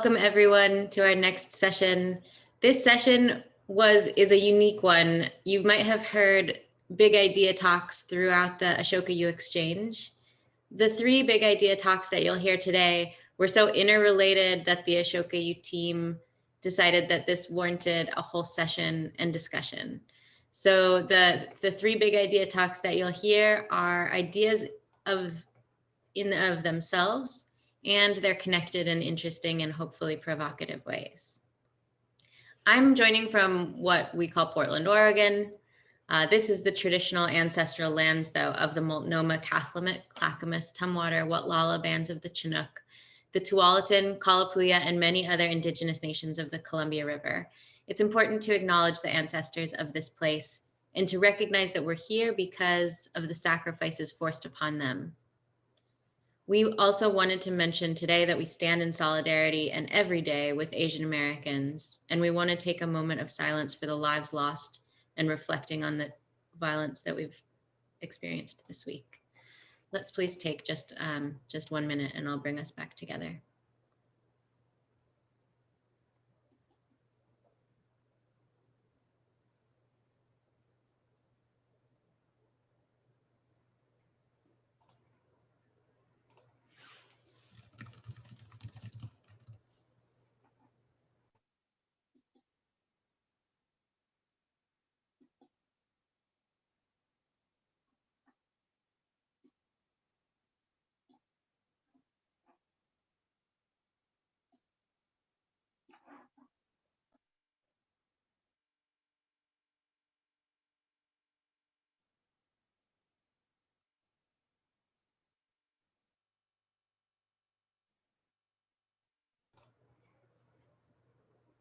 Welcome everyone to our next session. This session is a unique one. You might have heard big idea talks throughout the Ashoka U Exchange. The three big idea talks that you'll hear today were so interrelated that the Ashoka U team decided that this warranted a whole session and discussion. So the three big idea talks that you'll hear are ideas of themselves, and they're connected in interesting and hopefully provocative ways. I'm joining from what we call Portland, Oregon. This is the traditional ancestral lands, though, of the Multnomah, Clackamas, Tumwater, Watlala bands of the Chinook, the Tualatin, Kalapuya, and many other indigenous nations of the Columbia River. It's important to acknowledge the ancestors of this place and to recognize that we're here because of the sacrifices forced upon them. We also wanted to mention today that we stand in solidarity and every day with Asian Americans, and we want to take a moment of silence for the lives lost and reflecting on the violence that we've experienced this week. Let's please take just 1 minute and I'll bring us back together.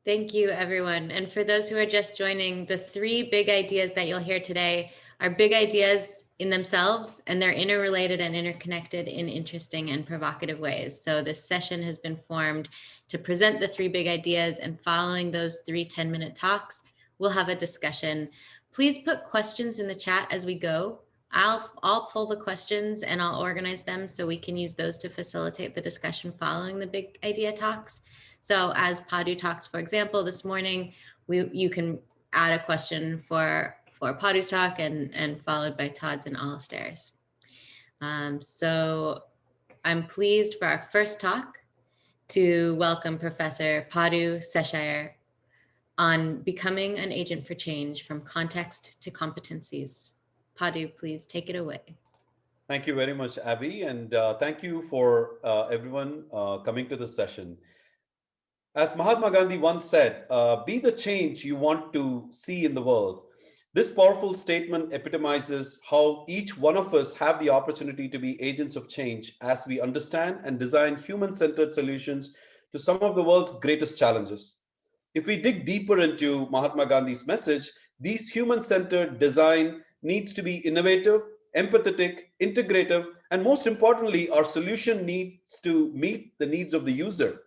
Thank you, everyone. And for those who are just joining, the three big ideas that you'll hear today are big ideas in themselves, and they're interrelated and interconnected in interesting and provocative ways. So this session has been formed to present the three big ideas, and following those 3 10-minute talks, we'll have a discussion. Please put questions in the chat as we go. I'll pull the questions and I'll organize them so we can use those to facilitate the discussion following the big idea talks. So as Padu talks, for example, this morning, you can add a question for Padu's talk and followed by Todd's and Alastair's. So I'm pleased for our first talk to welcome Professor Padu Seshaiyer on becoming an agent for change from context to competencies. Padu, please take it away. Thank you very much, Abby, and thank you for everyone coming to this session. As Mahatma Gandhi once said, be the change you want to see in the world. This powerful statement epitomizes how each one of us have the opportunity to be agents of change as we understand and design human-centered solutions to some of the world's greatest challenges. If we dig deeper into Mahatma Gandhi's message, these human-centered design needs to be innovative, empathetic, integrative, and most importantly, our solution needs to meet the needs of the user.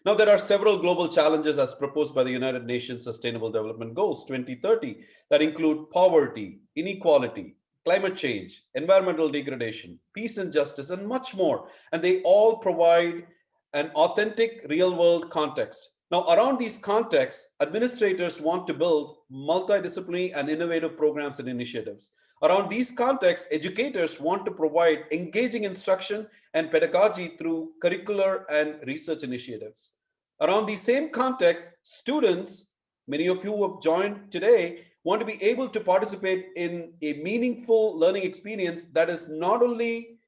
Now, there are several global challenges as proposed by the United Nations Sustainable Development Goals 2030 that include poverty, inequality, climate change, environmental degradation, peace and justice, and much more. And they all provide an authentic real-world context. Now, around these contexts, administrators want to build multidisciplinary and innovative programs and initiatives. Around these contexts, educators want to provide engaging instruction and pedagogy through curricular and research initiatives. Around these same contexts, students, many of you who have joined today, want to be able to participate in a meaningful learning experience that is not only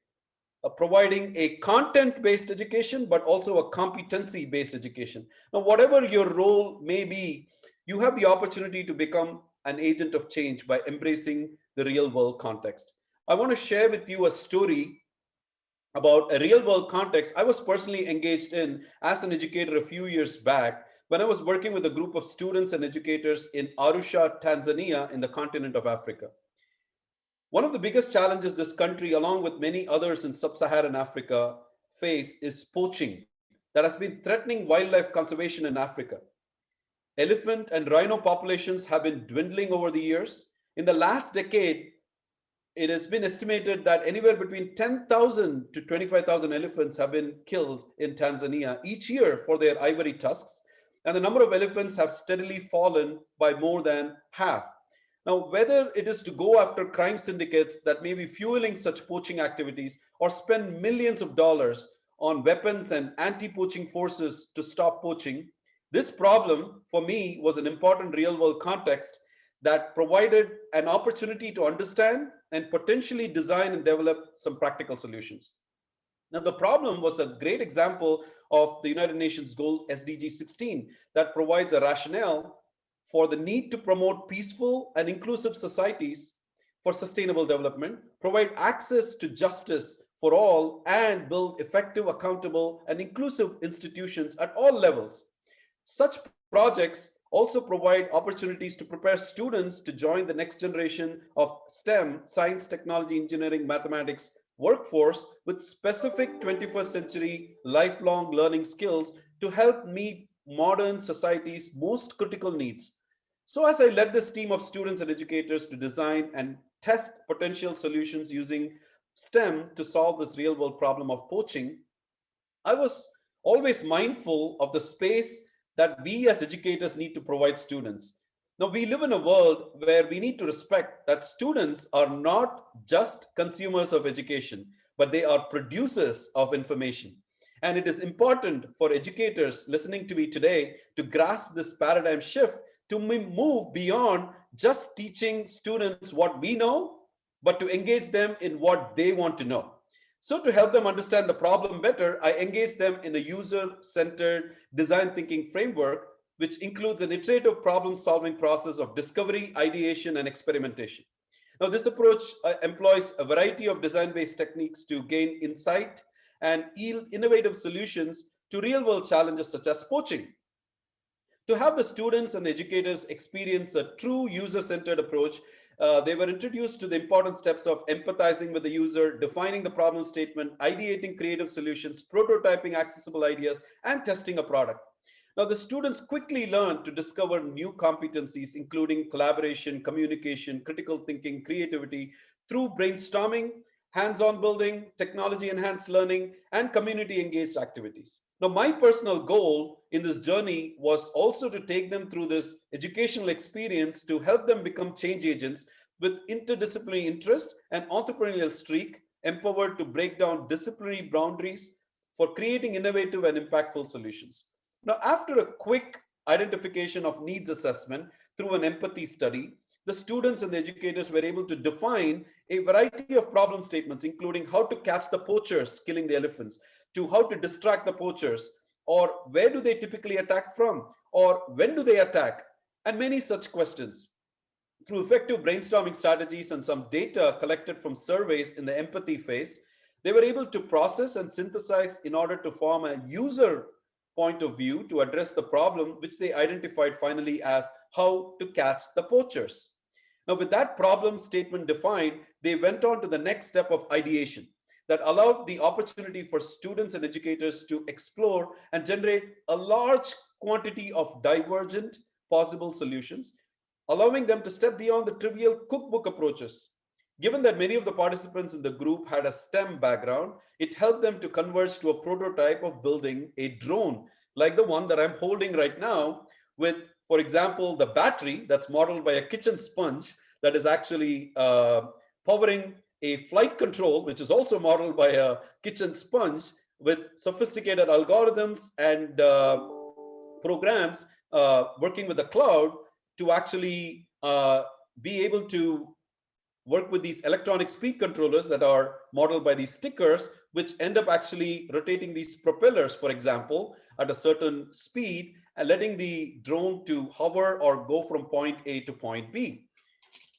providing a content-based education, but also a competency-based education. Now, whatever your role may be, you have the opportunity to become an agent of change by embracing the real-world context. I want to share with you a story about a real-world context I was personally engaged in as an educator a few years back when I was working with a group of students and educators in Arusha, Tanzania, in the continent of Africa. One of the biggest challenges this country, along with many others in sub-Saharan Africa, face is poaching that has been threatening wildlife conservation in Africa. Elephant and rhino populations have been dwindling over the years. In the last decade, it has been estimated that anywhere between 10,000 to 25,000 elephants have been killed in Tanzania each year for their ivory tusks, and the number of elephants have steadily fallen by more than half. Now, whether it is to go after crime syndicates that may be fueling such poaching activities or spend millions of dollars on weapons and anti-poaching forces to stop poaching, this problem for me was an important real-world context that provided an opportunity to understand and potentially design and develop some practical solutions. Now, the problem was a great example of the United Nations goal SDG 16 that provides a rationale for the need to promote peaceful and inclusive societies for sustainable development, provide access to justice for all, and build effective, accountable, and inclusive institutions at all levels. Such projects also provide opportunities to prepare students to join the next generation of STEM, science, technology, engineering, mathematics workforce with specific 21st century lifelong learning skills to help meet modern society's most critical needs. So as I led this team of students and educators to design and test potential solutions using STEM to solve this real world problem of poaching, I was always mindful of the space that we as educators need to provide students. Now, we live in a world where we need to respect that students are not just consumers of education, but they are producers of information. And it is important for educators listening to me today to grasp this paradigm shift to move beyond just teaching students what we know, but to engage them in what they want to know. So to help them understand the problem better, I engage them in a user-centered design thinking framework, which includes an iterative problem-solving process of discovery, ideation, and experimentation. Now, this approach employs a variety of design-based techniques to gain insight and yield innovative solutions to real-world challenges such as poaching. To have the students and the educators experience a true user-centered approach, they were introduced to the important steps of empathizing with the user, defining the problem statement, ideating creative solutions, prototyping accessible ideas, and testing a product. Now, the students quickly learned to discover new competencies, including collaboration, communication, critical thinking, creativity, through brainstorming, hands-on building, technology-enhanced learning, and community-engaged activities. Now, my personal goal in this journey was also to take them through this educational experience to help them become change agents with interdisciplinary interest and entrepreneurial streak, empowered to break down disciplinary boundaries for creating innovative and impactful solutions. Now, after a quick identification of needs assessment through an empathy study, the students and the educators were able to define a variety of problem statements, including how to catch the poachers killing the elephants, to how to distract the poachers, or where do they typically attack from, or when do they attack, and many such questions. Through effective brainstorming strategies and some data collected from surveys in the empathy phase, they were able to process and synthesize in order to form a user point of view to address the problem, which they identified finally as how to catch the poachers. Now, with that problem statement defined, they went on to the next step of ideation that allowed the opportunity for students and educators to explore and generate a large quantity of divergent possible solutions, allowing them to step beyond the trivial cookbook approaches. Given that many of the participants in the group had a STEM background, it helped them to converge to a prototype of building a drone like the one that I'm holding right now with, for example, the battery that's modeled by a kitchen sponge that is actually powering a flight control, which is also modeled by a kitchen sponge with sophisticated algorithms and programs working with the cloud to actually be able to work with these electronic speed controllers that are modeled by these stickers, which end up actually rotating these propellers, for example, at a certain speed and letting the drone to hover or go from point A to point B.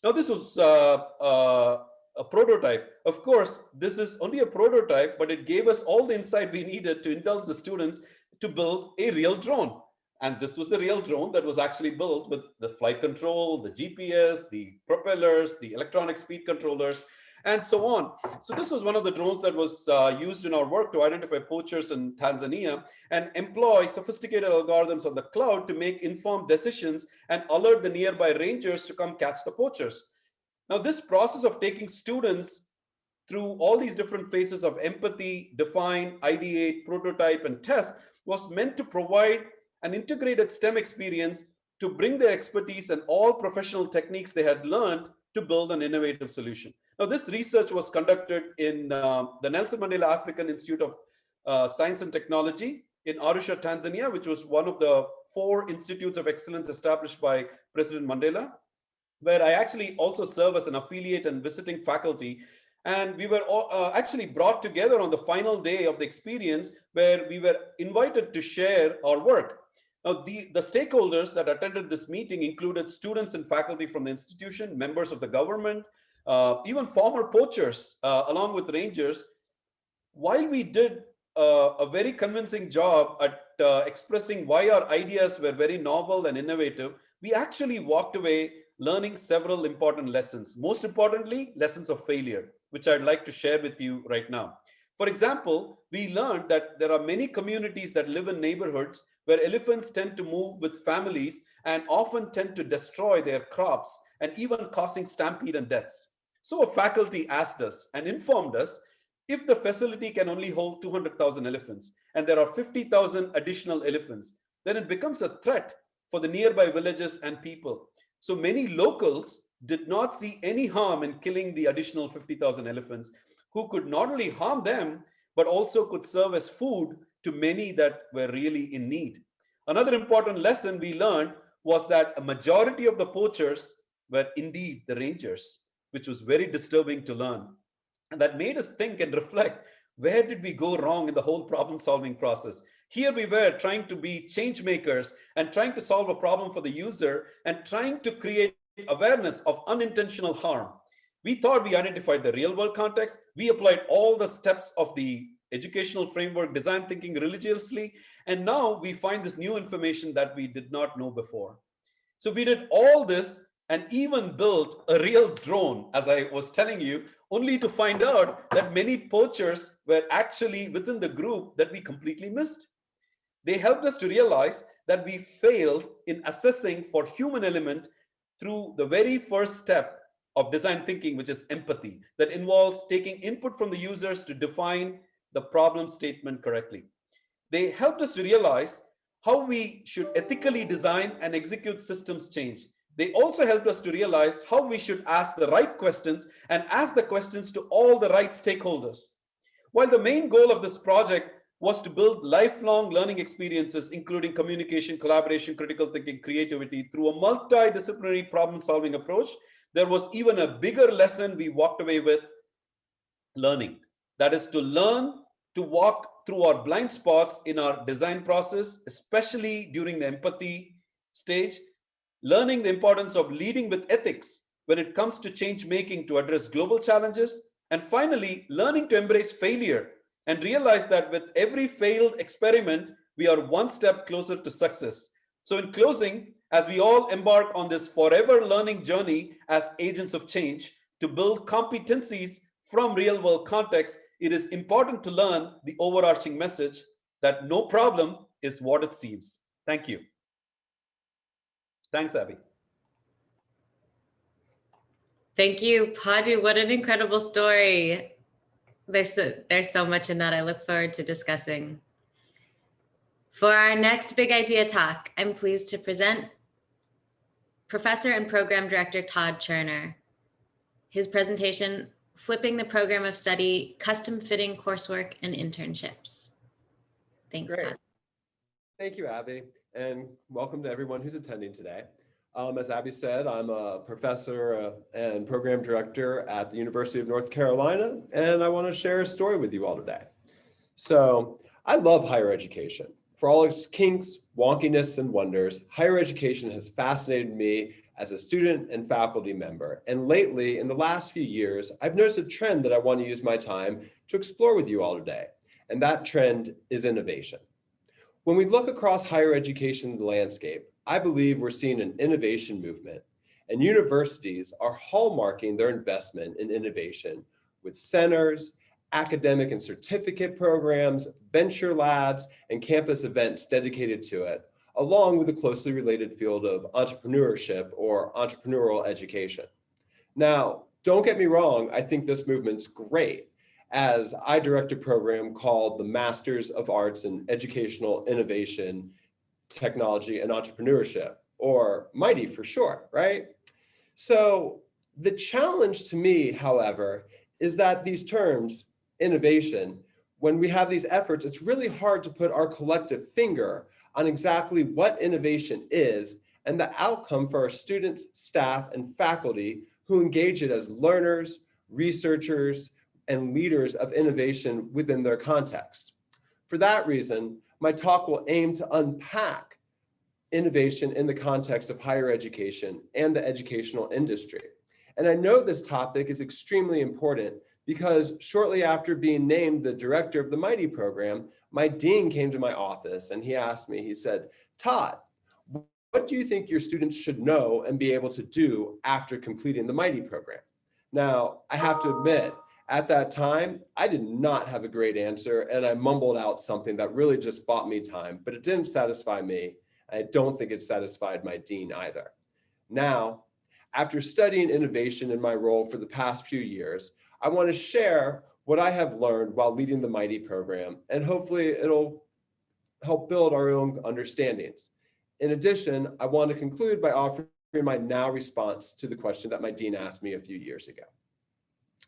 Now, this was a prototype. Of course, this is only a prototype, but it gave us all the insight we needed to indulge the students to build a real drone. And this was the real drone that was actually built with the flight control, the GPS, the propellers, the electronic speed controllers, and so on. So this was one of the drones that was used in our work to identify poachers in Tanzania and employ sophisticated algorithms on the cloud to make informed decisions and alert the nearby rangers to come catch the poachers. Now, this process of taking students through all these different phases of empathy, define, ideate, prototype, and test was meant to provide an integrated STEM experience to bring their expertise and all professional techniques they had learned to build an innovative solution. Now, this research was conducted in the Nelson Mandela African Institute of Science and Technology in Arusha, Tanzania, which was one of the 4 institutes of excellence established by President Mandela, where I actually also serve as an affiliate and visiting faculty. And we were all, actually brought together on the final day of the experience, where we were invited to share our work. Now, the stakeholders that attended this meeting included students and faculty from the institution, members of the government, even former poachers, along with rangers. While we did a very convincing job at expressing why our ideas were very novel and innovative, we actually walked away learning several important lessons. Most importantly, lessons of failure, which I'd like to share with you right now. For example, we learned that there are many communities that live in neighborhoods where elephants tend to move with families and often tend to destroy their crops and even causing stampede and deaths. So a faculty asked us and informed us, if the facility can only hold 200,000 elephants and there are 50,000 additional elephants, then it becomes a threat for the nearby villages and people. So many locals did not see any harm in killing the additional 50,000 elephants, who could not only harm them, but also could serve as food to many that were really in need. Another important lesson we learned was that a majority of the poachers were indeed the rangers, which was very disturbing to learn. And that made us think and reflect, where did we go wrong in the whole problem solving process? Here we were trying to be change makers and trying to solve a problem for the user and trying to create awareness of unintentional harm. We thought we identified the real world context. We applied all the steps of the educational framework, design thinking religiously. And now we find this new information that we did not know before. So we did all this and even built a real drone, as I was telling you, only to find out that many poachers were actually within the group that we completely missed. They helped us to realize that we failed in assessing for human element through the very first step of design thinking, which is empathy, that involves taking input from the users to define the problem statement correctly. They helped us to realize how we should ethically design and execute systems change. They also helped us to realize how we should ask the right questions and ask the questions to all the right stakeholders. While the main goal of this project was to build lifelong learning experiences, including communication, collaboration, critical thinking, creativity, through a multidisciplinary problem-solving approach, there was even a bigger lesson we walked away with: learning. That is, to learn to walk through our blind spots in our design process, especially during the empathy stage, learning the importance of leading with ethics when it comes to change making to address global challenges, and finally, learning to embrace failure and realize that with every failed experiment, we are one step closer to success. So in closing, as we all embark on this forever learning journey as agents of change to build competencies from real world context, it is important to learn the overarching message that no problem is what it seems. Thank you. Thanks, Abby. Thank you, Padu. What an incredible story. There's so much in that I look forward to discussing. For our next big idea talk, I'm pleased to present Professor and Program Director Todd Cherner. His presentation, Flipping the Program of Study, Custom Fitting Coursework and Internships. Thanks, Great. Todd. Thank you, Abby, and welcome to everyone who's attending today. As Abby said, I'm a professor and program director at the University of North Carolina, and I want to share a story with you all today. So I love higher education. For all its kinks, wonkiness, and wonders, higher education has fascinated me as a student and faculty member. And lately, in the last few years, I've noticed a trend that I want to use my time to explore with you all today. And that trend is innovation. When we look across higher education landscape, I believe we're seeing an innovation movement, and universities are hallmarking their investment in innovation with centers, academic and certificate programs, venture labs, and campus events dedicated to it, along with the closely related field of entrepreneurship or entrepreneurial education. Now, don't get me wrong, I think this movement's great, as I direct a program called the Masters of Arts in Educational Innovation, Technology, and Entrepreneurship, or MIGHTY for short, right? So the challenge to me, however, is that these terms, innovation, when we have these efforts, it's really hard to put our collective finger on exactly what innovation is and the outcome for our students, staff, and faculty who engage it as learners, researchers, and leaders of innovation within their context. For that reason, my talk will aim to unpack innovation in the context of higher education and the educational industry. And I know this topic is extremely important because shortly after being named the director of the MIGHTY program, my dean came to my office and he asked me, he said, Todd, what do you think your students should know and be able to do after completing the MIGHTY program? Now, I have to admit, at that time, I did not have a great answer and I mumbled out something that really just bought me time, but it didn't satisfy me. I don't think it satisfied my dean either. Now, after studying innovation in my role for the past few years, I want to share what I have learned while leading the MIGHTY program, and hopefully it'll help build our own understandings. In addition, I want to conclude by offering my now response to the question that my dean asked me a few years ago.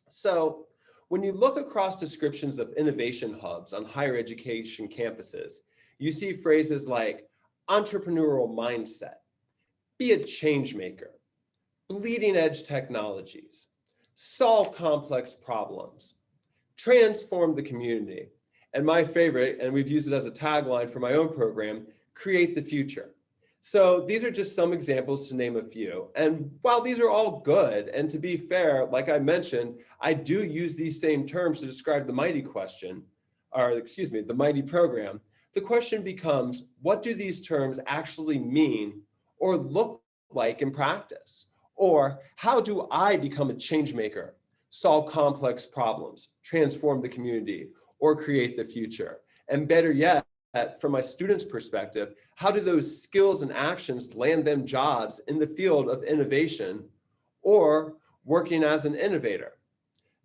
So, when you look across descriptions of innovation hubs on higher education campuses, you see phrases like entrepreneurial mindset, be a change maker, bleeding edge technologies, solve complex problems, transform the community, and my favorite, and we've used it as a tagline for my own program, create the future. So these are just some examples to name a few. And while these are all good, and to be fair, like I mentioned, I do use these same terms to describe the MIGHTY question, or excuse me, the MIGHTY program. The question becomes, what do these terms actually mean or look like in practice? Or how do I become a change maker, solve complex problems, transform the community, or create the future? And better yet, from my students' perspective, how do those skills and actions land them jobs in the field of innovation or working as an innovator?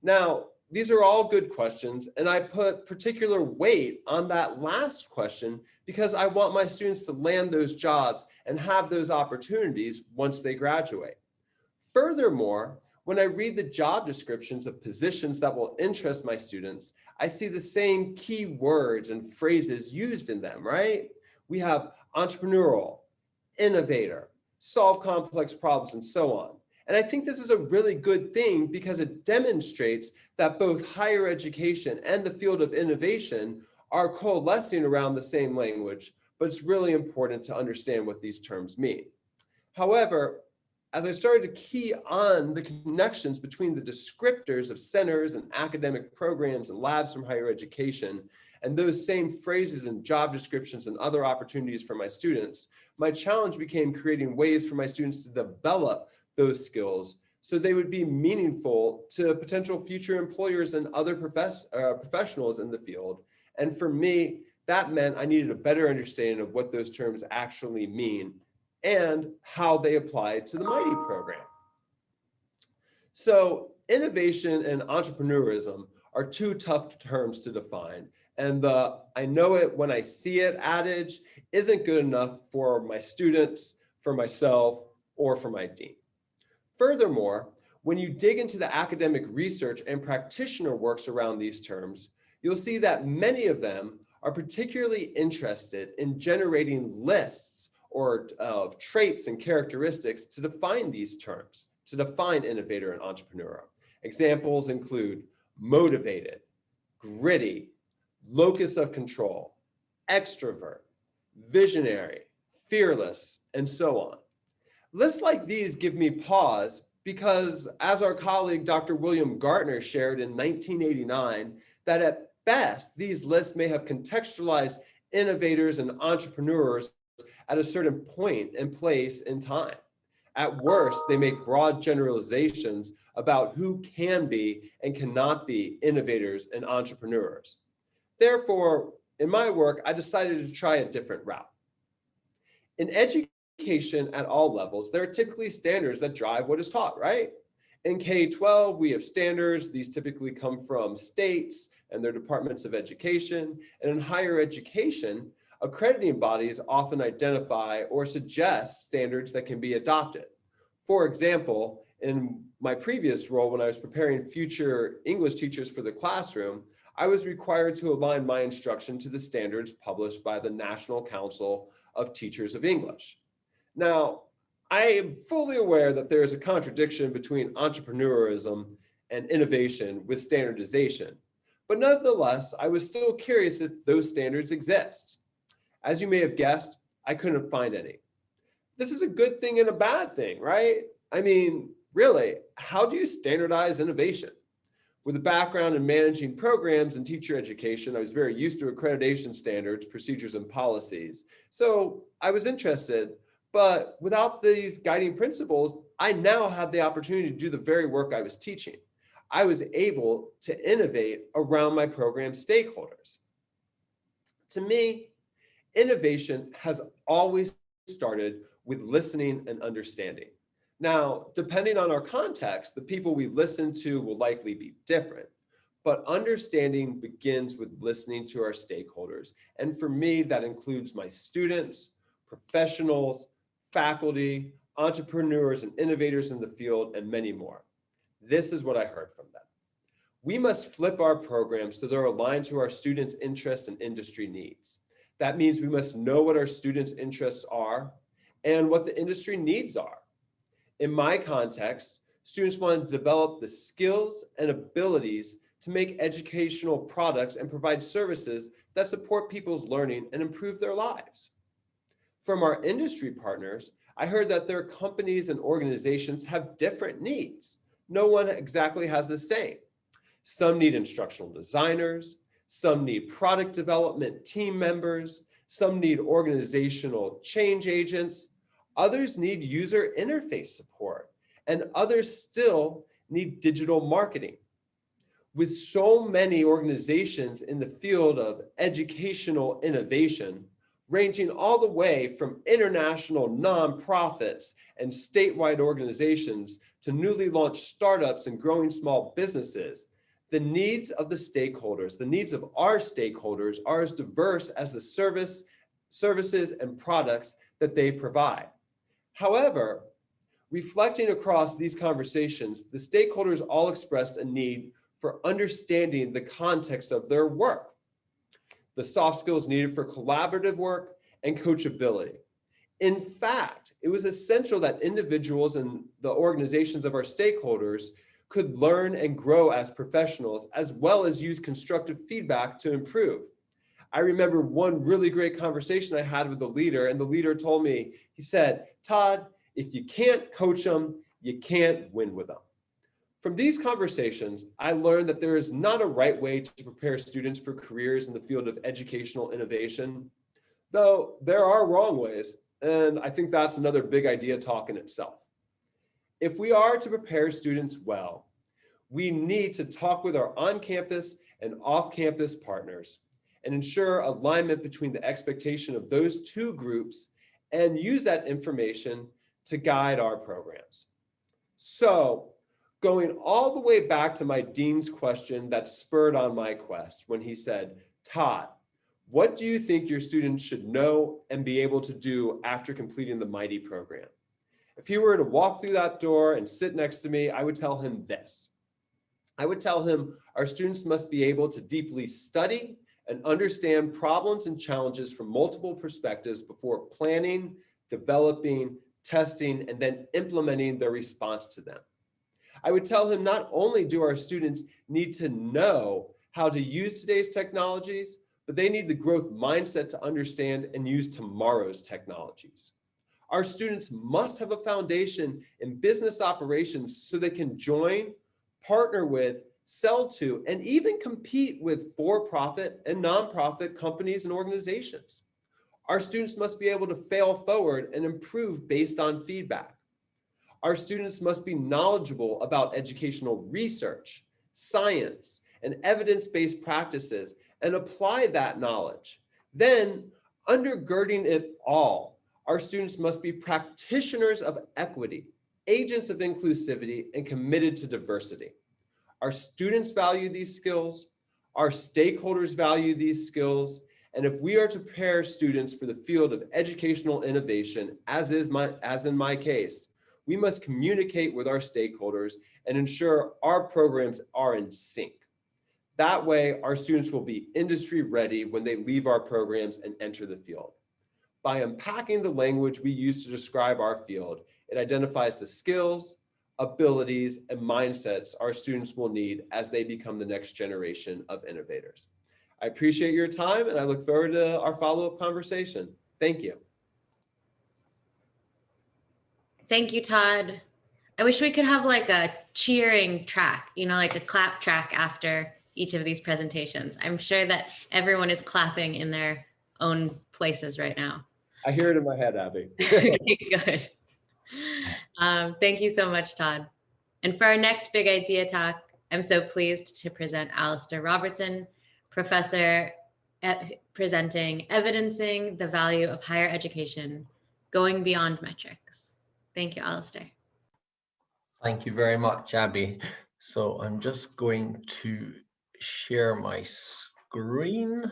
Now, these are all good questions, and I put particular weight on that last question because I want my students to land those jobs and have those opportunities once they graduate. Furthermore, when I read the job descriptions of positions that will interest my students, I see the same key words and phrases used in them, right? We have entrepreneurial, innovator, solve complex problems, and so on. And I think this is a really good thing because it demonstrates that both higher education and the field of innovation are coalescing around the same language, but it's really important to understand what these terms mean. However, as I started to key on the connections between the descriptors of centers and academic programs and labs from higher education, and those same phrases and job descriptions and other opportunities for my students, my challenge became creating ways for my students to develop those skills so they would be meaningful to potential future employers and other professionals in the field. And for me, that meant I needed a better understanding of what those terms actually mean and how they apply to the MIGHTY program. So innovation and entrepreneurism are two tough terms to define. And the "I know it when I see it" adage isn't good enough for my students, for myself, or for my dean. Furthermore, when you dig into the academic research and practitioner works around these terms, you'll see that many of them are particularly interested in generating lists or of traits and characteristics to define these terms, to define innovator and entrepreneur. Examples include motivated, gritty, locus of control, extrovert, visionary, fearless, and so on. Lists like these give me pause because, as our colleague Dr. William Gartner shared in 1989, that at best, these lists may have contextualized innovators and entrepreneurs at a certain point and place in time. At worst, they make broad generalizations about who can be and cannot be innovators and entrepreneurs. Therefore, in my work, I decided to try a different route. In education at all levels, there are typically standards that drive what is taught, right? In K-12, we have standards. These typically come from states and their departments of education. And in higher education, accrediting bodies often identify or suggest standards that can be adopted. For example, in my previous role, when I was preparing future English teachers for the classroom, I was required to align my instruction to the standards published by the National Council of Teachers of English. Now, I am fully aware that there is a contradiction between entrepreneurism and innovation with standardization, but nonetheless, I was still curious if those standards exist. As you may have guessed, I couldn't find any. This is a good thing and a bad thing, right? I mean, really, how do you standardize innovation? With a background in managing programs and teacher education, I was very used to accreditation standards, procedures, and policies. So I was interested, but without these guiding principles, I now had the opportunity to do the very work I was teaching. I was able to innovate around my program stakeholders. To me, innovation has always started with listening and understanding. Now, depending on our context, the people we listen to will likely be different, but understanding begins with listening to our stakeholders. And for me, that includes my students, professionals, faculty, entrepreneurs, and innovators in the field, and many more. This is what I heard from them. We must flip our programs so they're aligned to our students' interests and industry needs. That means we must know what our students' interests are and what the industry needs are. In my context, students want to develop the skills and abilities to make educational products and provide services that support people's learning and improve their lives. From our industry partners, I heard that their companies and organizations have different needs. No one exactly has the same. Some need instructional designers, some need product development team members, some need organizational change agents, others need user interface support, and others still need digital marketing. With so many organizations in the field of educational innovation, ranging all the way from international nonprofits and statewide organizations to newly launched startups and growing small businesses, the needs of the stakeholders, the needs of our stakeholders are as diverse as the services and products that they provide. However, reflecting across these conversations, the stakeholders all expressed a need for understanding the context of their work, the soft skills needed for collaborative work, and coachability. In fact, it was essential that individuals and the organizations of our stakeholders could learn and grow as professionals, as well as use constructive feedback to improve. I remember one really great conversation I had with the leader, and the leader told me, he said, "Todd, if you can't coach them, you can't win with them." From these conversations, I learned that there is not a right way to prepare students for careers in the field of educational innovation, though there are wrong ways, and I think that's another big idea talk in itself. If we are to prepare students well, we need to talk with our on-campus and off-campus partners and ensure alignment between the expectation of those two groups and use that information to guide our programs. So, going all the way back to my dean's question that spurred on my quest when he said, "Todd, what do you think your students should know and be able to do after completing the Mighty program?" If he were to walk through that door and sit next to me, I would tell him this. I would tell him our students must be able to deeply study and understand problems and challenges from multiple perspectives before planning, developing, testing, and then implementing their response to them. I would tell him not only do our students need to know how to use today's technologies, but they need the growth mindset to understand and use tomorrow's technologies. Our students must have a foundation in business operations so they can join, partner with, sell to, and even compete with for-profit and nonprofit companies and organizations. Our students must be able to fail forward and improve based on feedback. Our students must be knowledgeable about educational research, science, and evidence-based practices and apply that knowledge. Then, undergirding it all, our students must be practitioners of equity, agents of inclusivity, and committed to diversity. Our students value these skills, our stakeholders value these skills, and if we are to prepare students for the field of educational innovation, as in my case, we must communicate with our stakeholders and ensure our programs are in sync. That way, our students will be industry ready when they leave our programs and enter the field. By unpacking the language we use to describe our field, it identifies the skills, abilities, and mindsets our students will need as they become the next generation of innovators. I appreciate your time, and I look forward to our follow-up conversation. Thank you. Thank you, Todd. I wish we could have like a cheering track, like a clap track after each of these presentations. I'm sure that everyone is clapping in their own places right now. I hear it in my head, Abby. Good. Thank you so much, Todd. And for our next big idea talk, I'm so pleased to present Alastair Robertson, professor presenting Evidencing the Value of Higher Education, Going Beyond Metrics. Thank you, Alastair. Thank you very much, Abby. So I'm just going to share my screen.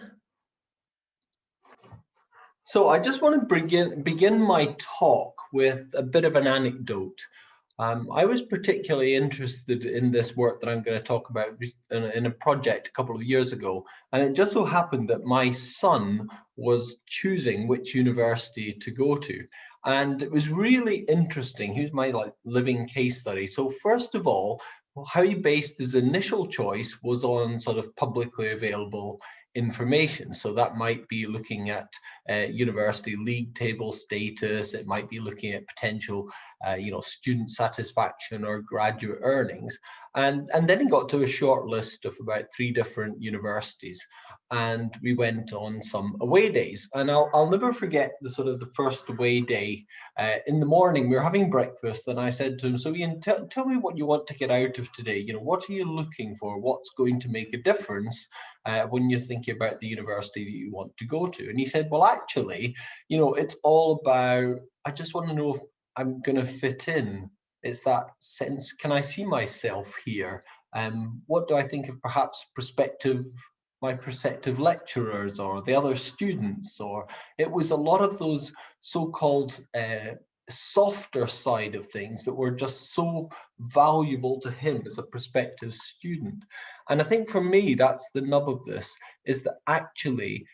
So I just want to begin my talk with a bit of an anecdote. I was particularly interested in this work that I'm going to talk about in a project a couple of years ago, and it just so happened that my son was choosing which university to go to. And it was really interesting. Here's my living case study. So first of all, how he based his initial choice was on sort of publicly available information. So that might be looking at university league table status. It might be looking at potential, student satisfaction or graduate earnings. And then he got to a short list of about 3 different universities, and we went on some away days. And I'll never forget the first away day. In the morning, we were having breakfast, and I said to him, "So Ian, tell me what you want to get out of today. What are you looking for? What's going to make a difference when you're thinking about the university that you want to go to?" And he said, "Well, actually, it's all about, I just want to know if I'm going to fit in. It's that sense, can I see myself here? What do I think of perhaps my prospective lecturers or the other students?" Or it was a lot of those so-called softer side of things that were just so valuable to him as a prospective student. And I think for me, that's the nub of this, is that actually,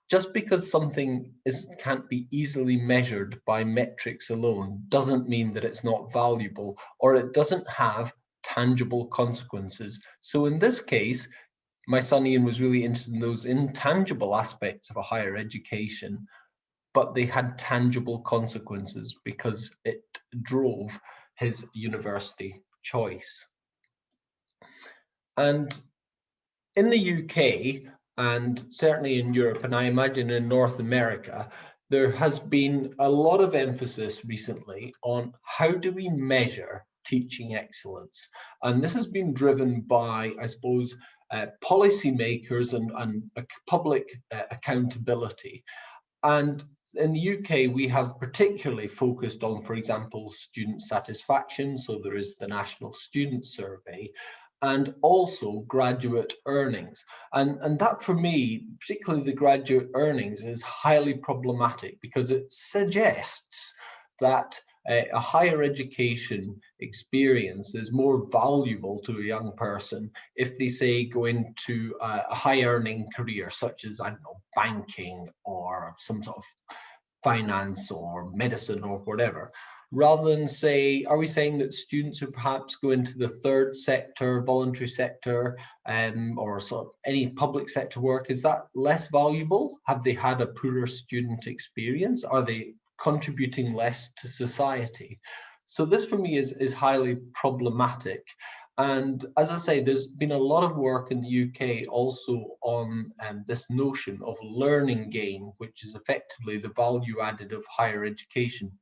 just because something can't be easily measured by metrics alone doesn't mean that it's not valuable or it doesn't have tangible consequences. So in this case, my son Ian was really interested in those intangible aspects of a higher education, but they had tangible consequences because it drove his university choice. And in the UK, and certainly in Europe, and I imagine in North America, there has been a lot of emphasis recently on how do we measure teaching excellence. And this has been driven by, I suppose, policymakers and public accountability. And in the UK, we have particularly focused on, for example, student satisfaction. So there is the National Student Survey, and also graduate earnings. And that, for me, particularly the graduate earnings, is highly problematic because it suggests that a higher education experience is more valuable to a young person if they, say, go into a high earning career, such as, I don't know, banking or some sort of finance or medicine or whatever, rather than say, are we saying that students who perhaps go into the third sector, voluntary sector, or sort of any public sector work, is that less valuable? Have they had a poorer student experience? Are they contributing less to society? So this for me is highly problematic. And as I say, there's been a lot of work in the UK also on this notion of learning gain, which is effectively the value added of higher education.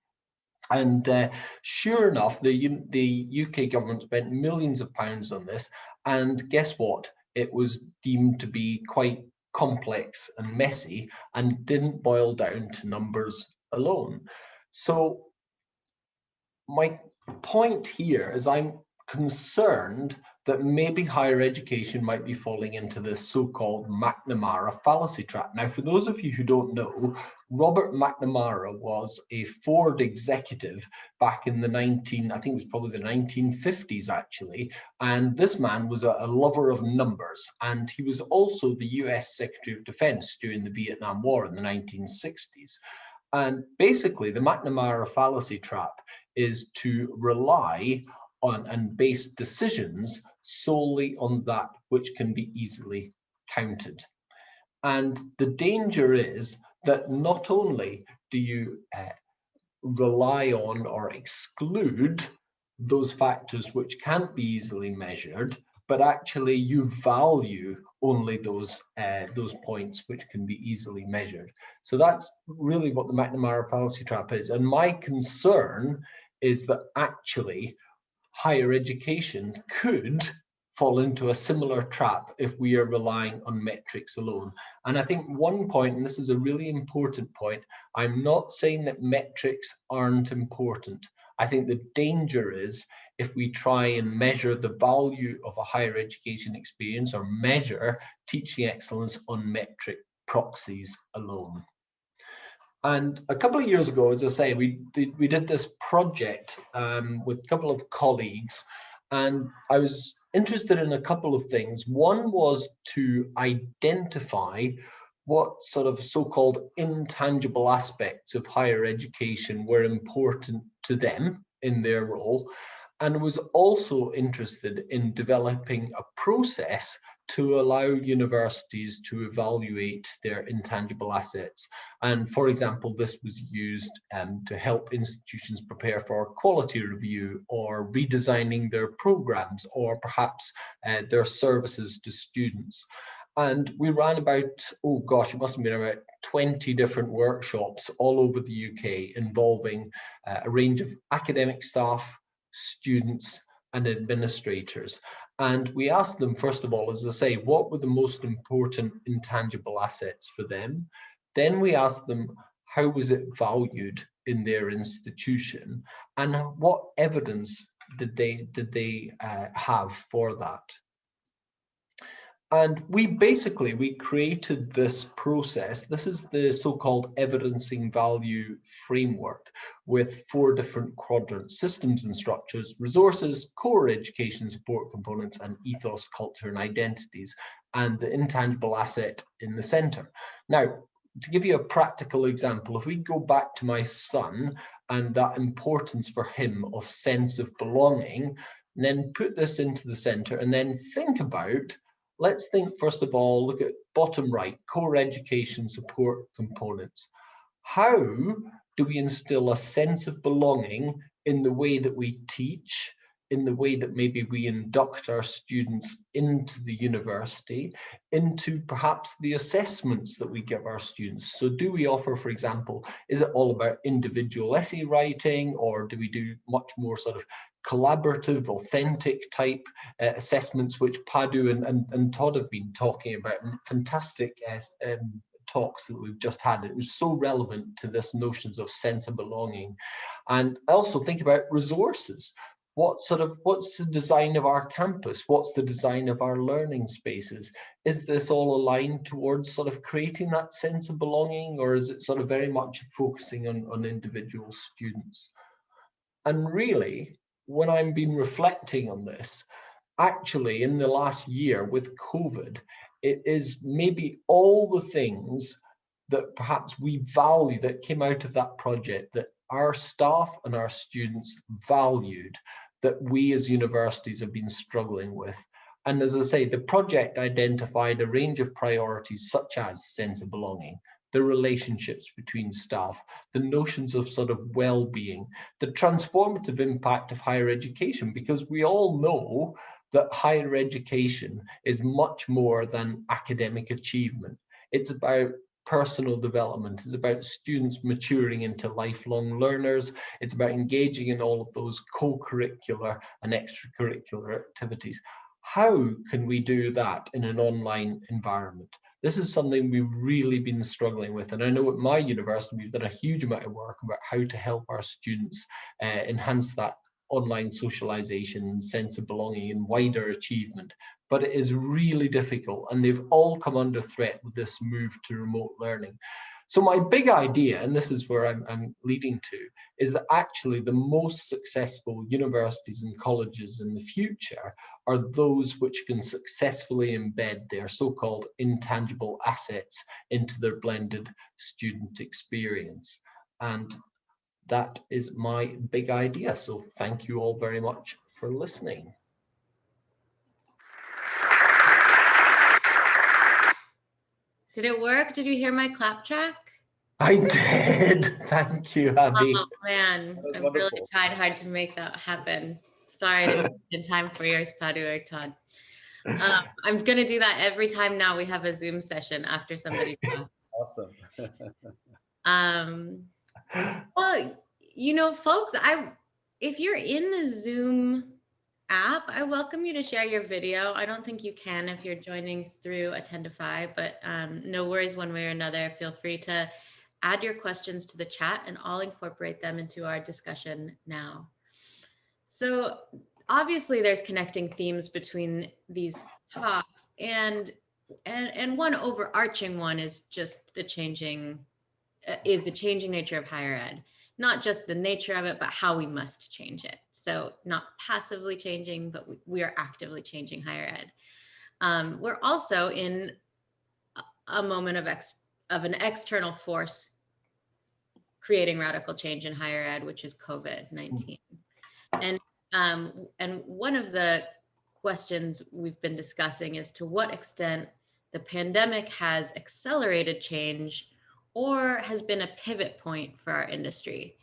And sure enough, the UK government spent millions of pounds on this. And guess what? It was deemed to be quite complex and messy and didn't boil down to numbers alone. So my point here is I'm concerned that maybe higher education might be falling into this so-called Mcnamara fallacy trap. Now, for those of you who don't know, Robert Mcnamara was a Ford executive back in the I think it was probably the 1950s actually, and this man was a lover of numbers, and he was also the US Secretary of Defense during the Vietnam War in the 1960s. And basically, the Mcnamara fallacy trap is to rely on and base decisions solely on that which can be easily counted. And the danger is that not only do you rely on or exclude those factors which can't be easily measured, but actually you value only those points which can be easily measured. So that's really what the Mcnamara fallacy trap is. And my concern is that actually higher education could fall into a similar trap if we are relying on metrics alone. And I think one point, and this is a really important point, I'm not saying that metrics aren't important. I think the danger is if we try and measure the value of a higher education experience or measure teaching excellence on metric proxies alone. And a couple of years ago, as I say, we did this project with a couple of colleagues, and I was interested in a couple of things. One was to identify what sort of so-called intangible aspects of higher education were important to them in their role, and was also interested in developing a process to allow universities to evaluate their intangible assets. And for example, this was used to help institutions prepare for quality review or redesigning their programs or perhaps their services to students. And we ran about, oh gosh, it must have been about 20 different workshops all over the UK involving a range of academic staff, students, and administrators. And we asked them, first of all, as I say, what were the most important intangible assets for them? Then we asked them, how was it valued in their institution? And what evidence did they have for that? And we created this process. This is the so-called evidencing value framework with 4 different quadrants: systems and structures, resources, core education support components, and ethos, culture, and identities, and the intangible asset in the center. Now, to give you a practical example, if we go back to my son and that importance for him of sense of belonging, and then put this into the center and then think about, let's think first of all, look at bottom right, core education support components. How do we instill a sense of belonging in the way that we teach, in the way that maybe we induct our students into the university, into perhaps the assessments that we give our students? So do we offer, for example, is it all about individual essay writing, or do we do much more sort of collaborative, authentic type assessments, which Padu and Todd have been talking about? Fantastic talks that we've just had. It was so relevant to this notions of sense of belonging. And I also think about resources. What's the design of our campus? What's the design of our learning spaces? Is this all aligned towards sort of creating that sense of belonging, or is it sort of very much focusing on individual students? And really, when I've been reflecting on this, actually in the last year with COVID, it is maybe all the things that perhaps we value that came out of that project, that our staff and our students valued, that we as universities have been struggling with. And as I say, the project identified a range of priorities such as sense of belonging, the relationships between staff, the notions of sort of well-being, the transformative impact of higher education, because we all know that higher education is much more than academic achievement. It's about personal development. It's about students maturing into lifelong learners. It's about engaging in all of those co-curricular and extracurricular activities. How can we do that in an online environment? This is something we've really been struggling with. And I know at my university, we've done a huge amount of work about how to help our students enhance that online socialization, sense of belonging, and wider achievement. But it is really difficult, and they've all come under threat with this move to remote learning. So my big idea, and this is where I'm leading to, is that actually the most successful universities and colleges in the future are those which can successfully embed their so-called intangible assets into their blended student experience. And that is my big idea. So thank you all very much for listening. Did it work? Did you hear my clap track? I did. Thank you, Abby. Oh man, I really tried hard to make that happen. Sorry I didn't in time for yours, Padu or Todd. I'm going to do that every time now we have a Zoom session after somebody talks. Awesome. Well, you know, folks, if you're in the Zoom app, I welcome you to share your video. I don't think you can if you're joining through Attendify, but no worries one way or another. Feel free to add your questions to the chat and I'll incorporate them into our discussion now. So obviously there's connecting themes between these talks and one overarching one is just the changing nature of higher ed, not just the nature of it, but how we must change it. So not passively changing, but we are actively changing higher ed. We're also in a moment of an external force creating radical change in higher ed, which is COVID-19. And one of the questions we've been discussing is to what extent the pandemic has accelerated change or has been a pivot point for our industry.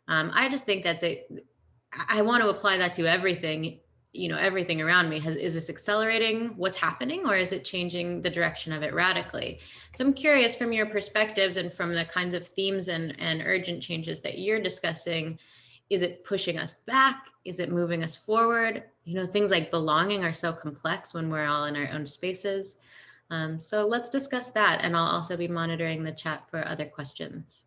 I just think I want to apply that to everything, you know, everything around me. Is this accelerating what's happening or is it changing the direction of it radically? So I'm curious from your perspectives and from the kinds of themes and urgent changes that you're discussing, is it pushing us back? Is it moving us forward? You know, things like belonging are so complex when we're all in our own spaces. So let's discuss that. And I'll also be monitoring the chat for other questions.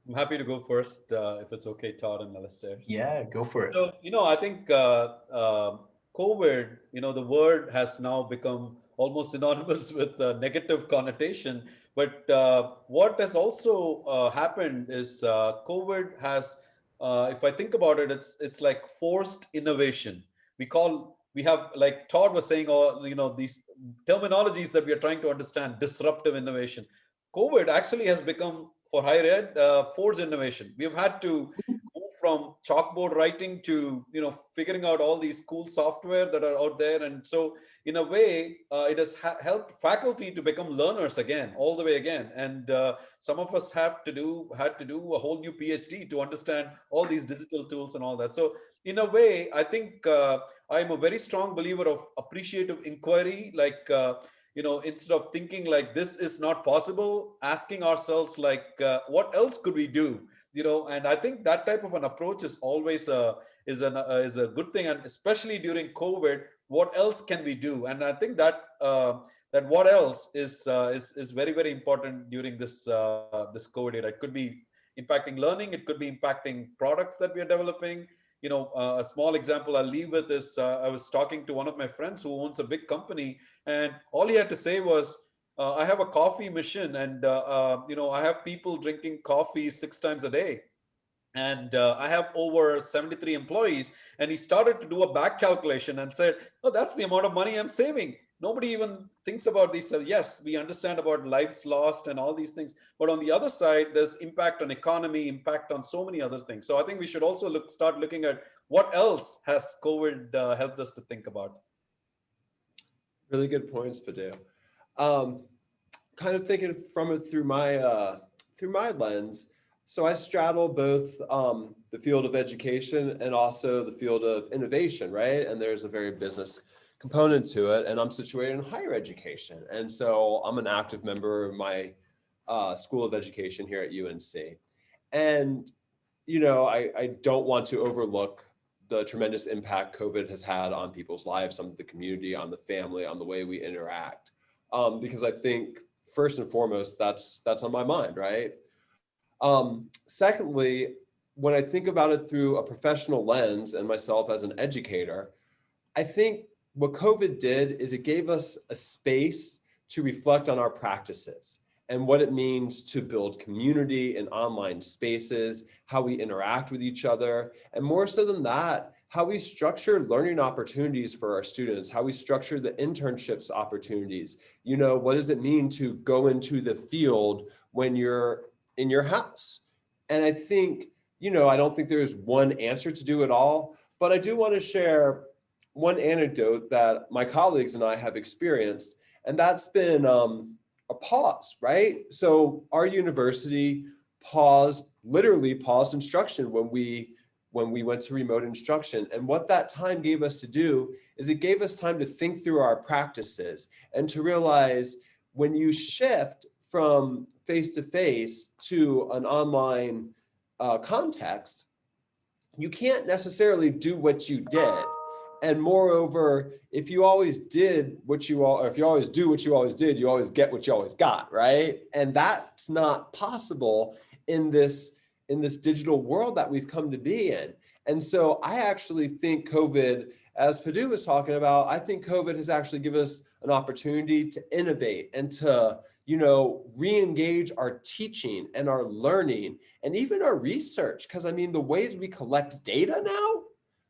I'm happy to go first, if it's okay, Todd and Alastair. Yeah, go for it. So, you know, I think COVID, you know, the word has now become almost synonymous with negative connotation. But what has also happened is COVID has, if I think about it, it's like forced innovation. We have, like Todd was saying, or, you know, these terminologies that we are trying to understand, disruptive innovation. COVID actually has become, for higher ed, forced innovation. We've had to move from chalkboard writing to, you know, figuring out all these cool software that are out there. And so in a way, it has helped faculty to become learners again, all the way again. And some of us had to do a whole new PhD to understand all these digital tools and all that. So in a way, I think I'm a very strong believer of appreciative inquiry, like, you know, instead of thinking like this is not possible, asking ourselves like, what else could we do? You know, and I think that type of an approach is always a good thing, and especially during COVID, what else can we do? And I think that that what else is very, very important during this this COVID era. It could be impacting learning, it could be impacting products that we are developing. You know, a small example I'll leave with is I was talking to one of my friends who owns a big company, and all he had to say was, I have a coffee machine, and you know, I have people drinking coffee 6 times a day, and I have over 73 employees. And he started to do a back calculation and said, oh, that's the amount of money I'm saving. Nobody even thinks about these. So yes, we understand about lives lost and all these things, but on the other side, there's impact on economy, impact on so many other things. So I think we should also start looking at what else has COVID helped us to think about. Really good points, Padu. Kind of thinking from it through my lens. So I straddle both the field of education and also the field of innovation, right? And there's a very business component to it, and I'm situated in higher education. And so I'm an active member of my School of Education here at UNC. And, you know, I don't want to overlook the tremendous impact COVID has had on people's lives, on the community, on the family, on the way we interact. Because I think first and foremost, that's on my mind, right? Secondly, when I think about it through a professional lens and myself as an educator, I think what COVID did is it gave us a space to reflect on our practices and what it means to build community in online spaces, how we interact with each other, and more so than that, how we structure learning opportunities for our students, how we structure the internships opportunities. You know, what does it mean to go into the field when you're in your house? And I think, you know, I don't think there's one answer to do it all, but I do want to share one anecdote that my colleagues and I have experienced, and that's been a pause, right? So our university literally paused instruction when we went to remote instruction. And what that time gave us to do is it gave us time to think through our practices and to realize when you shift from face-to-face to an online context, you can't necessarily do what you did. And moreover, if you always do what you always did, you always get what you always got, right? And that's not possible in this digital world that we've come to be in. And so I actually think COVID, as Padu was talking about, I think COVID has actually given us an opportunity to innovate and to, you know, re-engage our teaching and our learning and even our research. Because I mean, the ways we collect data now,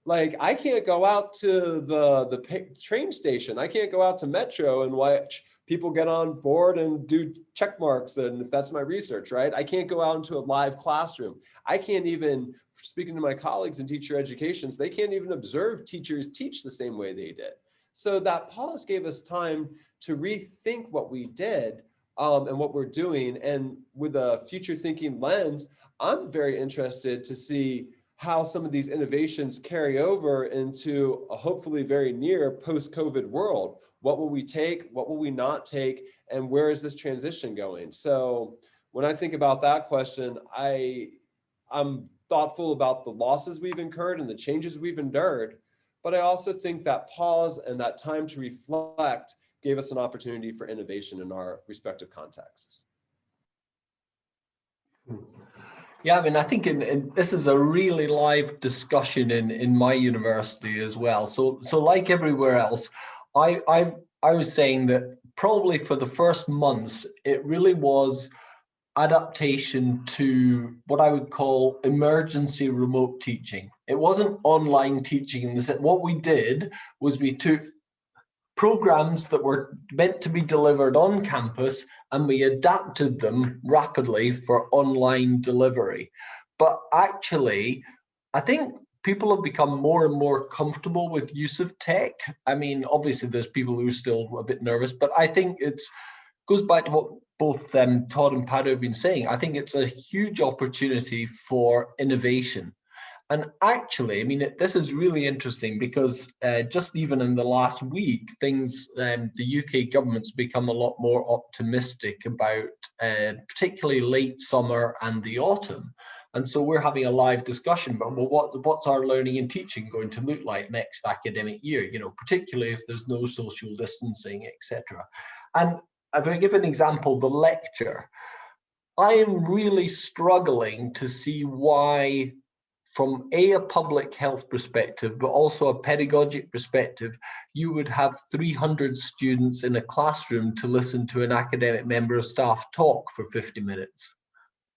like I can't go out to the train station. I can't go out to Metro and watch people get on board and do check marks. And if that's my research, right? I can't go out into a live classroom. I can't even, speaking to my colleagues in teacher educations, they can't even observe teachers teach the same way they did. So that pause gave us time to rethink what we did and what we're doing. And with a future thinking lens, I'm very interested to see how some of these innovations carry over into a hopefully very near post-COVID world. What will we take? What will we not take? And where is this transition going? So when I think about that question, I'm thoughtful about the losses we've incurred and the changes we've endured, but I also think that pause and that time to reflect gave us an opportunity for innovation in our respective contexts. Yeah, I mean, I think this is a really live discussion in my university as well. So like everywhere else, I was saying that probably for the first months, it really was adaptation to what I would call emergency remote teaching. It wasn't online teaching. What we did was we took programs that were meant to be delivered on campus and we adapted them rapidly for online delivery. But actually, I think people have become more and more comfortable with use of tech. I mean, obviously there's people who are still a bit nervous, but I think it goes back to what both Todd and Padu have been saying. I think it's a huge opportunity for innovation. And actually, I mean, this is really interesting because just even in the last week, the UK government's become a lot more optimistic about particularly late summer and the autumn. And so we're having a live discussion about, well, what's our learning and teaching going to look like next academic year, you know, particularly if there's no social distancing, etc. And if I give an example, the lecture, I am really struggling to see why, from a public health perspective, but also a pedagogic perspective, you would have 300 students in a classroom to listen to an academic member of staff talk for 50 minutes.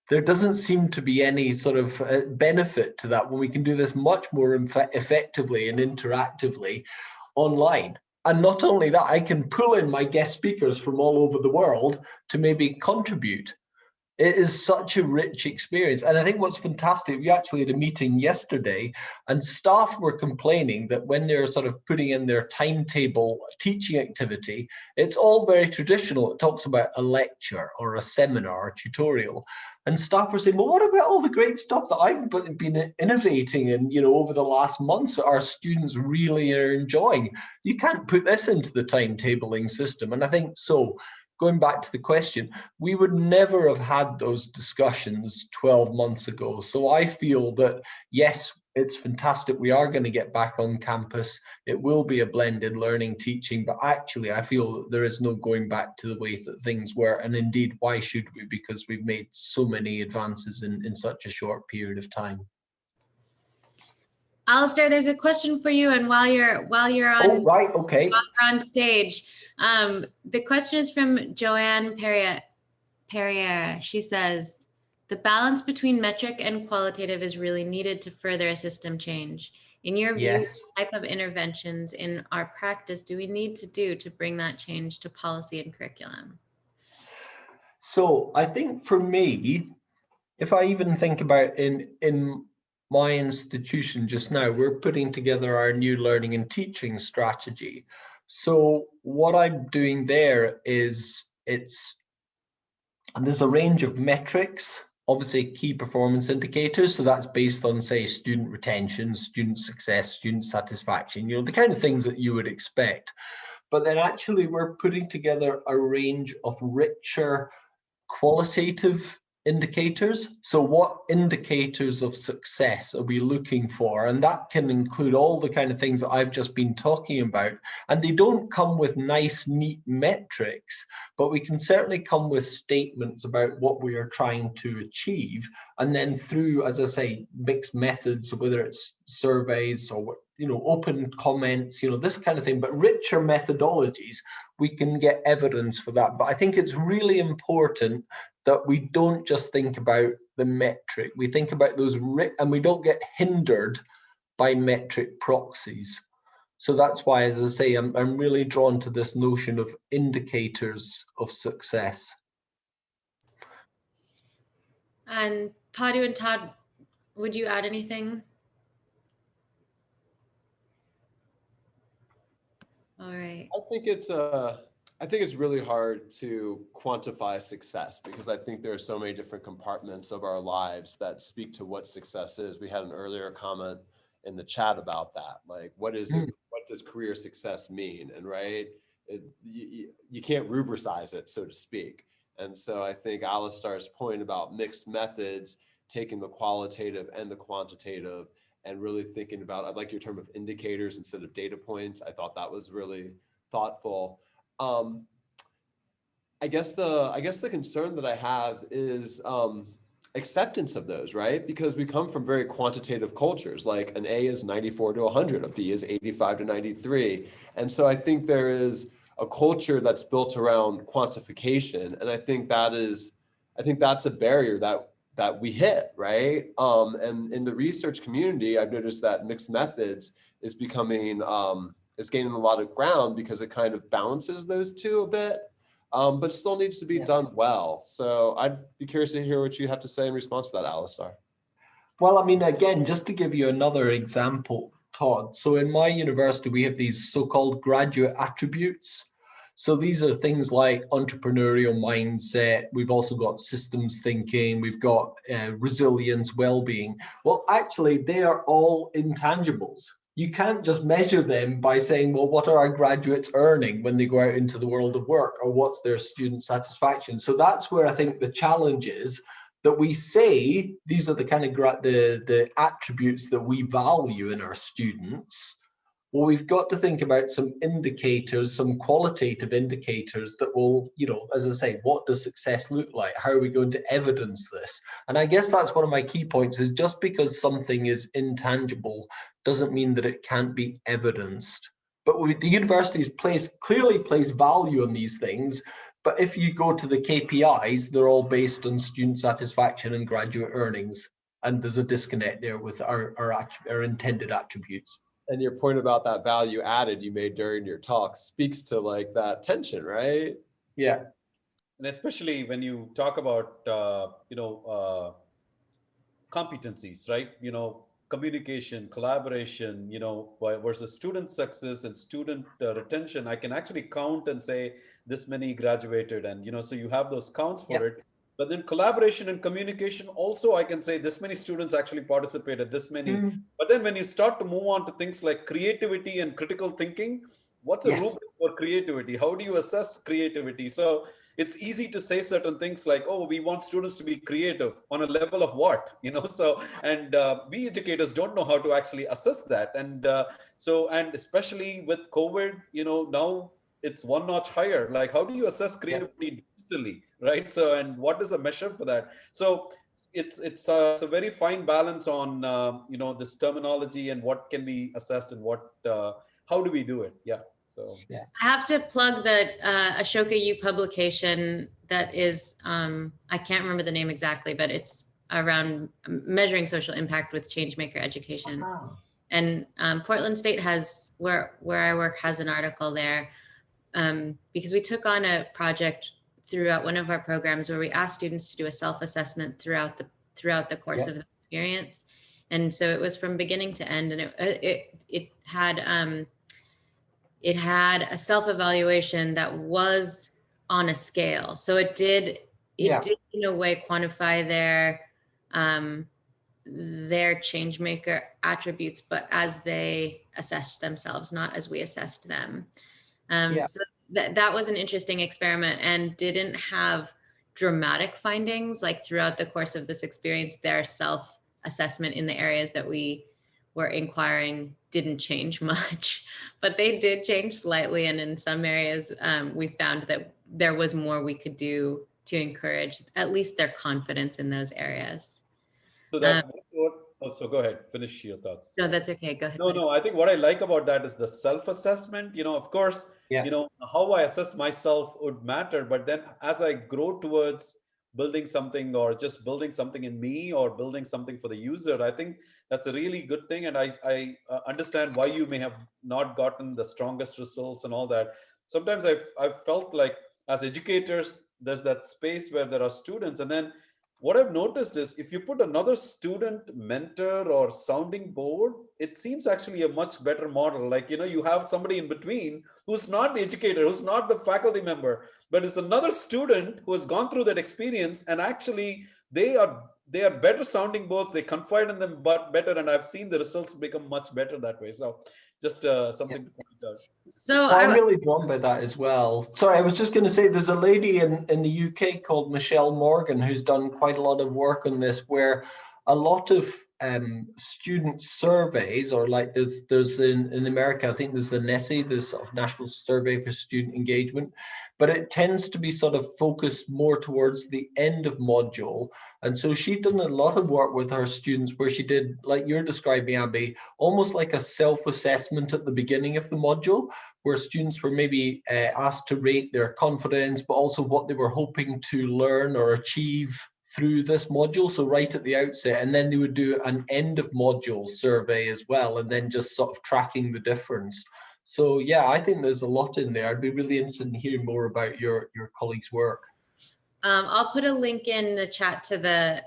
There doesn't seem to be any sort of benefit to that when we can do this much more effectively and interactively online. And not only that, I can pull in my guest speakers from all over the world to maybe contribute. It is such a rich experience. And I think what's fantastic, we actually had a meeting yesterday and staff were complaining that when they're sort of putting in their timetable teaching activity, it's all very traditional. It talks about a lecture or a seminar or tutorial. And staff were saying, well, what about all the great stuff that I've been innovating in, you know, over the last months that our students really are enjoying? You can't put this into the timetabling system. And I think so. Going back to the question, we would never have had those discussions 12 months ago. So I feel that, yes, it's fantastic. We are going to get back on campus. It will be a blended learning teaching, but actually I feel that there is no going back to the way that things were. And indeed, why should we? Because we've made so many advances in such a short period of time. Alastair, there's a question for you, and while you're Oh, right, okay. on stage, the question is from Joanne Perrier. She says, the balance between metric and qualitative is really needed to further a system change. In your view, Yes. what type of interventions in our practice do we need to do to bring that change to policy and curriculum? So I think for me, if I even think about in my institution just now, we're putting together our new learning and teaching strategy. So what I'm doing there is and there's a range of metrics, obviously key performance indicators. So that's based on, say, student retention, student success, student satisfaction, the kind of things that you would expect. But then actually we're putting together a range of richer qualitative indicators. So what indicators of success are we looking for? And that can include all the kind of things that I've just been talking about. And they don't come with nice, neat metrics, but we can certainly come with statements about what we are trying to achieve. And then through, as I say, mixed methods, whether it's surveys or open comments, this kind of thing, but richer methodologies, we can get evidence for that. But I think it's really important that we don't just think about the metric. We think about those, and we don't get hindered by metric proxies. So that's why, as I say, I'm really drawn to this notion of indicators of success. And Padu and Todd, would you add anything? All right. I think it's really hard to quantify success because I think there are so many different compartments of our lives that speak to what success is. We had an earlier comment in the chat about that. Like, what is it? What does career success mean? And you can't rubricize it, so to speak. And so I think Alastair's point about mixed methods, taking the qualitative and the quantitative, and really thinking about, I like your term of indicators instead of data points. I thought that was really thoughtful. I guess the concern that I have is acceptance of those, right? Because we come from very quantitative cultures. Like an A is 94 to 100, a B is 85 to 93, and so I think there is a culture that's built around quantification, and I think that's a barrier that we hit, right? And in the research community, I've noticed that mixed methods is becoming is gaining a lot of ground because it kind of balances those two a bit, but still needs to be done well. So I'd be curious to hear what you have to say in response to that, Alastair. Well, I mean, again, just to give you another example, Todd. So in my university, we have these so-called graduate attributes. So these are things like entrepreneurial mindset. We've also got systems thinking. We've got resilience, well-being. Well, actually, they are all intangibles. You can't just measure them by saying, well, what are our graduates earning when they go out into the world of work, or what's their student satisfaction? So that's where I think the challenge is, that we say these are the kind of the attributes that we value in our students. Well, we've got to think about some indicators, some qualitative indicators that will, as I say, what does success look like? How are we going to evidence this? And I guess that's one of my key points, is just because something is intangible doesn't mean that it can't be evidenced. But the universities clearly place value on these things. But if you go to the KPIs, they're all based on student satisfaction and graduate earnings. And there's a disconnect there with our intended attributes. And your point about that value added you made during your talk speaks to like that tension, right? Yeah. And especially when you talk about, competencies, right? Communication, collaboration, versus student success and student retention. I can actually count and say this many graduated, and, so you have those counts for it. But then collaboration and communication also, I can say this many students actually participated, this many. But then when you start to move on to things like creativity and critical thinking, what's a rubric for creativity? How do you assess creativity? So it's easy to say certain things like, oh, we want students to be creative on a level of what, so, and we educators don't know how to actually assess that. And and especially with COVID, now it's one notch higher. Like, how do you assess creativity digitally, right? So, and what is the measure for that? So it's a very fine balance on this terminology and what can be assessed and what how do we do it. Yeah. So yeah. I have to plug the Ashoka U publication that is, I can't remember the name exactly, but it's around measuring social impact with changemaker education. And Portland State has, where I work, has an article there because we took on a project throughout one of our programs where we asked students to do a self-assessment throughout the course of the experience. And so it was from beginning to end, and it had a self-evaluation that was on a scale. So it did in a way quantify their changemaker attributes, but as they assessed themselves, not as we assessed them. So that was an interesting experiment and didn't have dramatic findings. Like throughout the course of this experience, their self-assessment in the areas that we were inquiring didn't change much, but they did change slightly. And in some areas, we found that there was more we could do to encourage at least their confidence in those areas. So that, so go ahead, finish your thoughts. No, that's okay. Go ahead. No, I think what I like about that is the self-assessment. Of course, how I assess myself would matter, but then as I grow towards building something or just building something in me or building something for the user, I think that's a really good thing. And I understand why you may have not gotten the strongest results and all that. Sometimes I've felt like as educators, there's that space where there are students, and then what I've noticed is if you put another student mentor or sounding board, it seems actually a much better model. Like, you have somebody in between who's not the educator, who's not the faculty member, but it's another student who has gone through that experience, and actually they are better sounding boards. They confide in them but better, and I've seen the results become much better that way. So just something to point out. So I'm really drawn by that as well. Sorry, I was just going to say there's a lady in the UK called Michelle Morgan who's done quite a lot of work on this, where a lot of student surveys, or like there's in America, I think there's the NSSE, the sort of National Survey for Student Engagement, but it tends to be sort of focused more towards the end of module. And so she'd done a lot of work with her students where she did, like you're describing, Abby, almost like a self-assessment at the beginning of the module, where students were maybe asked to rate their confidence, but also what they were hoping to learn or achieve through this module, so right at the outset, and then they would do an end of module survey as well, and then just sort of tracking the difference. So yeah, I think there's a lot in there. I'd be really interested in hearing more about your colleagues' work. I'll put a link in the chat to the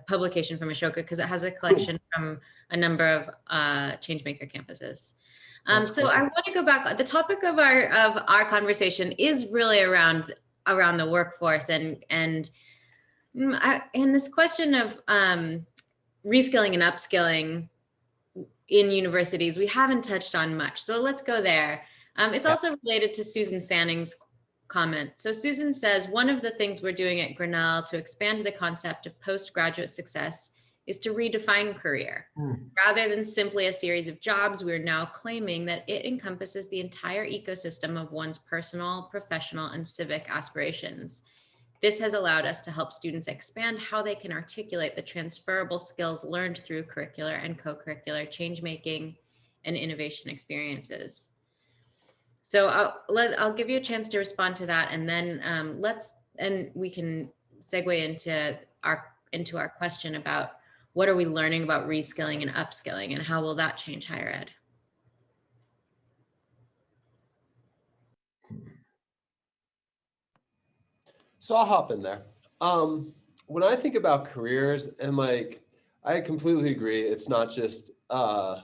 publication from Ashoka, because it has a collection from a number of Changemaker campuses. So I want to go back. The topic of our conversation is really around the workforce and this question of reskilling and upskilling in universities we haven't touched on much. So let's go there. It's also related to Susan Sanning's comment. So Susan says, one of the things we're doing at Grinnell to expand the concept of postgraduate success is to redefine career. Rather than simply a series of jobs, we're now claiming that it encompasses the entire ecosystem of one's personal, professional, and civic aspirations. This has allowed us to help students expand how they can articulate the transferable skills learned through curricular and co-curricular change-making and innovation experiences. So I'll give you a chance to respond to that, and then we can segue into our question about what are we learning about reskilling and upskilling, and how will that change higher ed? So I'll hop in there. When I think about careers, and I completely agree, it's not just a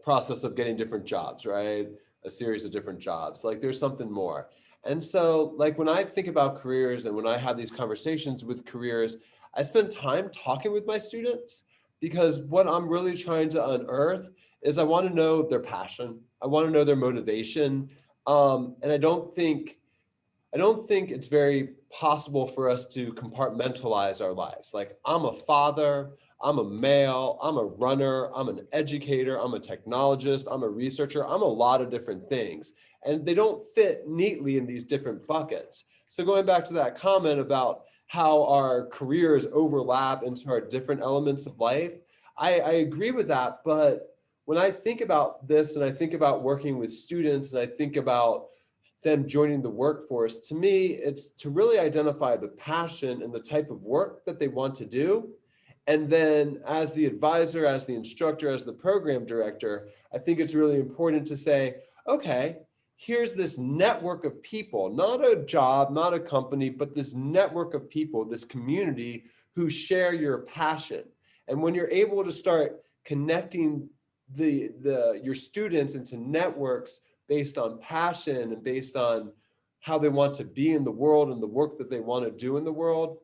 process of getting different jobs, right? A series of different jobs. Like there's something more. And so when I think about careers and when I have these conversations with careers, I spend time talking with my students, because what I'm really trying to unearth is I want to know their passion. I want to know their motivation. And I don't think it's very possible for us to compartmentalize our lives. Like, I'm a father, I'm a male, I'm a runner, I'm an educator, I'm a technologist, I'm a researcher, I'm a lot of different things. And they don't fit neatly in these different buckets. So going back to that comment about how our careers overlap into our different elements of life. I agree with that, but when I think about this and I think about working with students and I think about them joining the workforce, to me, it's to really identify the passion and the type of work that they want to do. And then as the advisor, as the instructor, as the program director, I think it's really important to say, okay, here's this network of people, not a job, not a company, but this network of people, this community who share your passion. And when you're able to start connecting your students into networks based on passion and based on how they want to be in the world and the work that they want to do in the world,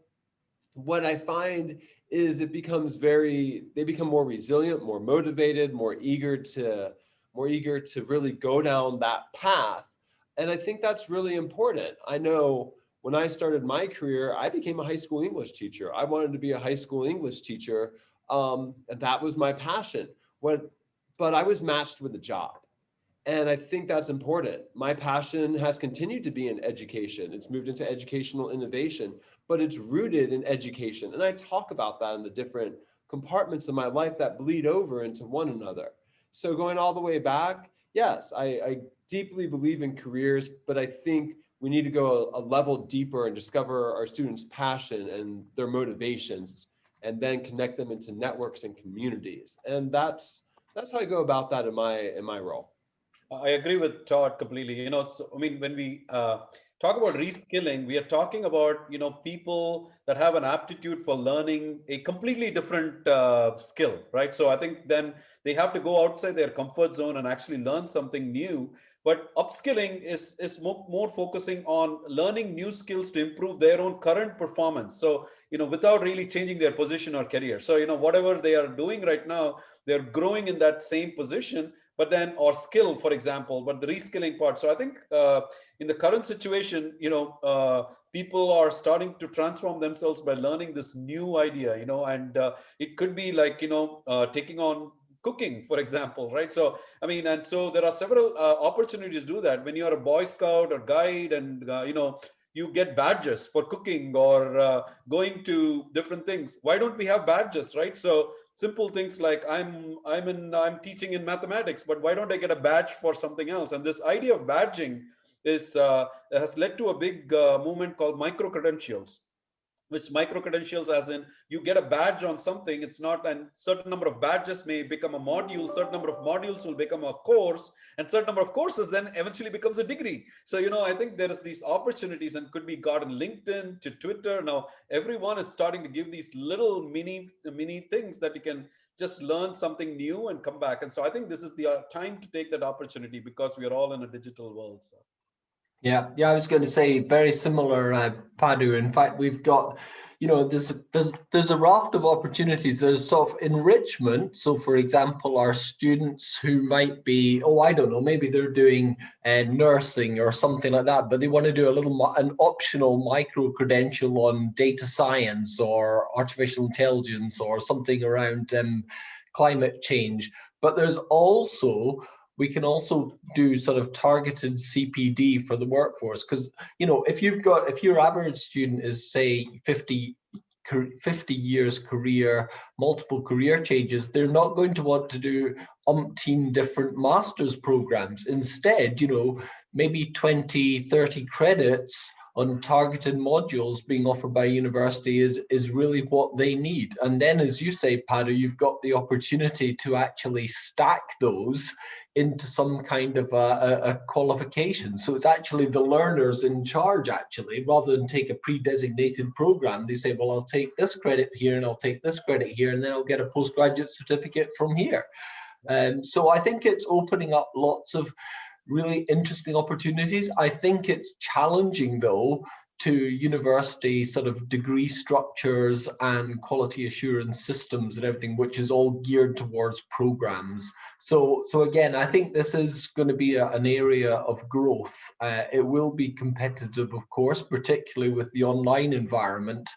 what I find is they become more resilient, more motivated, more eager to really go down that path. And I think that's really important. I know when I started my career, I became a high school English teacher. I wanted to be a high school English teacher. And that was my passion. But I was matched with a job. And I think that's important. My passion has continued to be in education. It's moved into educational innovation, but it's rooted in education. And I talk about that in the different compartments of my life that bleed over into one another. So going all the way back, yes, I deeply believe in careers, but I think we need to go a level deeper and discover our students' passion and their motivations, and then connect them into networks and communities. And that's how I go about that in my role. I agree with Todd completely. So, I mean, when we talk about reskilling, we are talking about, people that have an aptitude for learning a completely different skill, right? So I think then they have to go outside their comfort zone and actually learn something new. But upskilling is more focusing on learning new skills to improve their own current performance. So, without really changing their position or career. So, whatever they are doing right now, they're growing in that same position, but then, or skill, for example, but the reskilling part. So I think in the current situation, people are starting to transform themselves by learning this new idea, and it could be like, taking on cooking, for example, right? So, I mean, and so there are several opportunities to do that. When you're a Boy Scout or guide and, you get badges for cooking or going to different things. Why don't we have badges, right? So simple things like I'm teaching in mathematics, but why don't I get a badge for something else? And this idea of badging has led to a big movement called micro credentials. Which micro credentials, as in you get a badge on something, it's not, and certain number of badges may become a module, certain number of modules will become a course, and certain number of courses then eventually becomes a degree. So, I think there is these opportunities, and could be got on LinkedIn to Twitter. Now, everyone is starting to give these little mini things that you can just learn something new and come back. And so I think this is the time to take that opportunity, because we are all in a digital world. So. Yeah, I was going to say very similar, Padu. In fact, we've got, there's a raft of opportunities. There's sort of enrichment. So, for example, our students who might be, I don't know, maybe they're doing nursing or something like that, but they want to do an optional micro credential on data science or artificial intelligence or something around climate change. But there's also, we can also do sort of targeted CPD for the workforce, because if your average student is, say, 50 years career, multiple career changes, they're not going to want to do umpteen different master's programs. Instead, maybe 20, 30 credits on targeted modules being offered by university is really what they need. And then, as you say, Padu, you've got the opportunity to actually stack those into some kind of a qualification. So it's actually the learners in charge, actually, rather than take a pre-designated program. They say, well, I'll take this credit here and I'll take this credit here, and then I'll get a postgraduate certificate from here. So I think it's opening up lots of really interesting opportunities. I think it's challenging, though, to university sort of degree structures and quality assurance systems and everything, which is all geared towards programs. So again, I think this is going to be an area of growth. It will be competitive, of course, particularly with the online environment.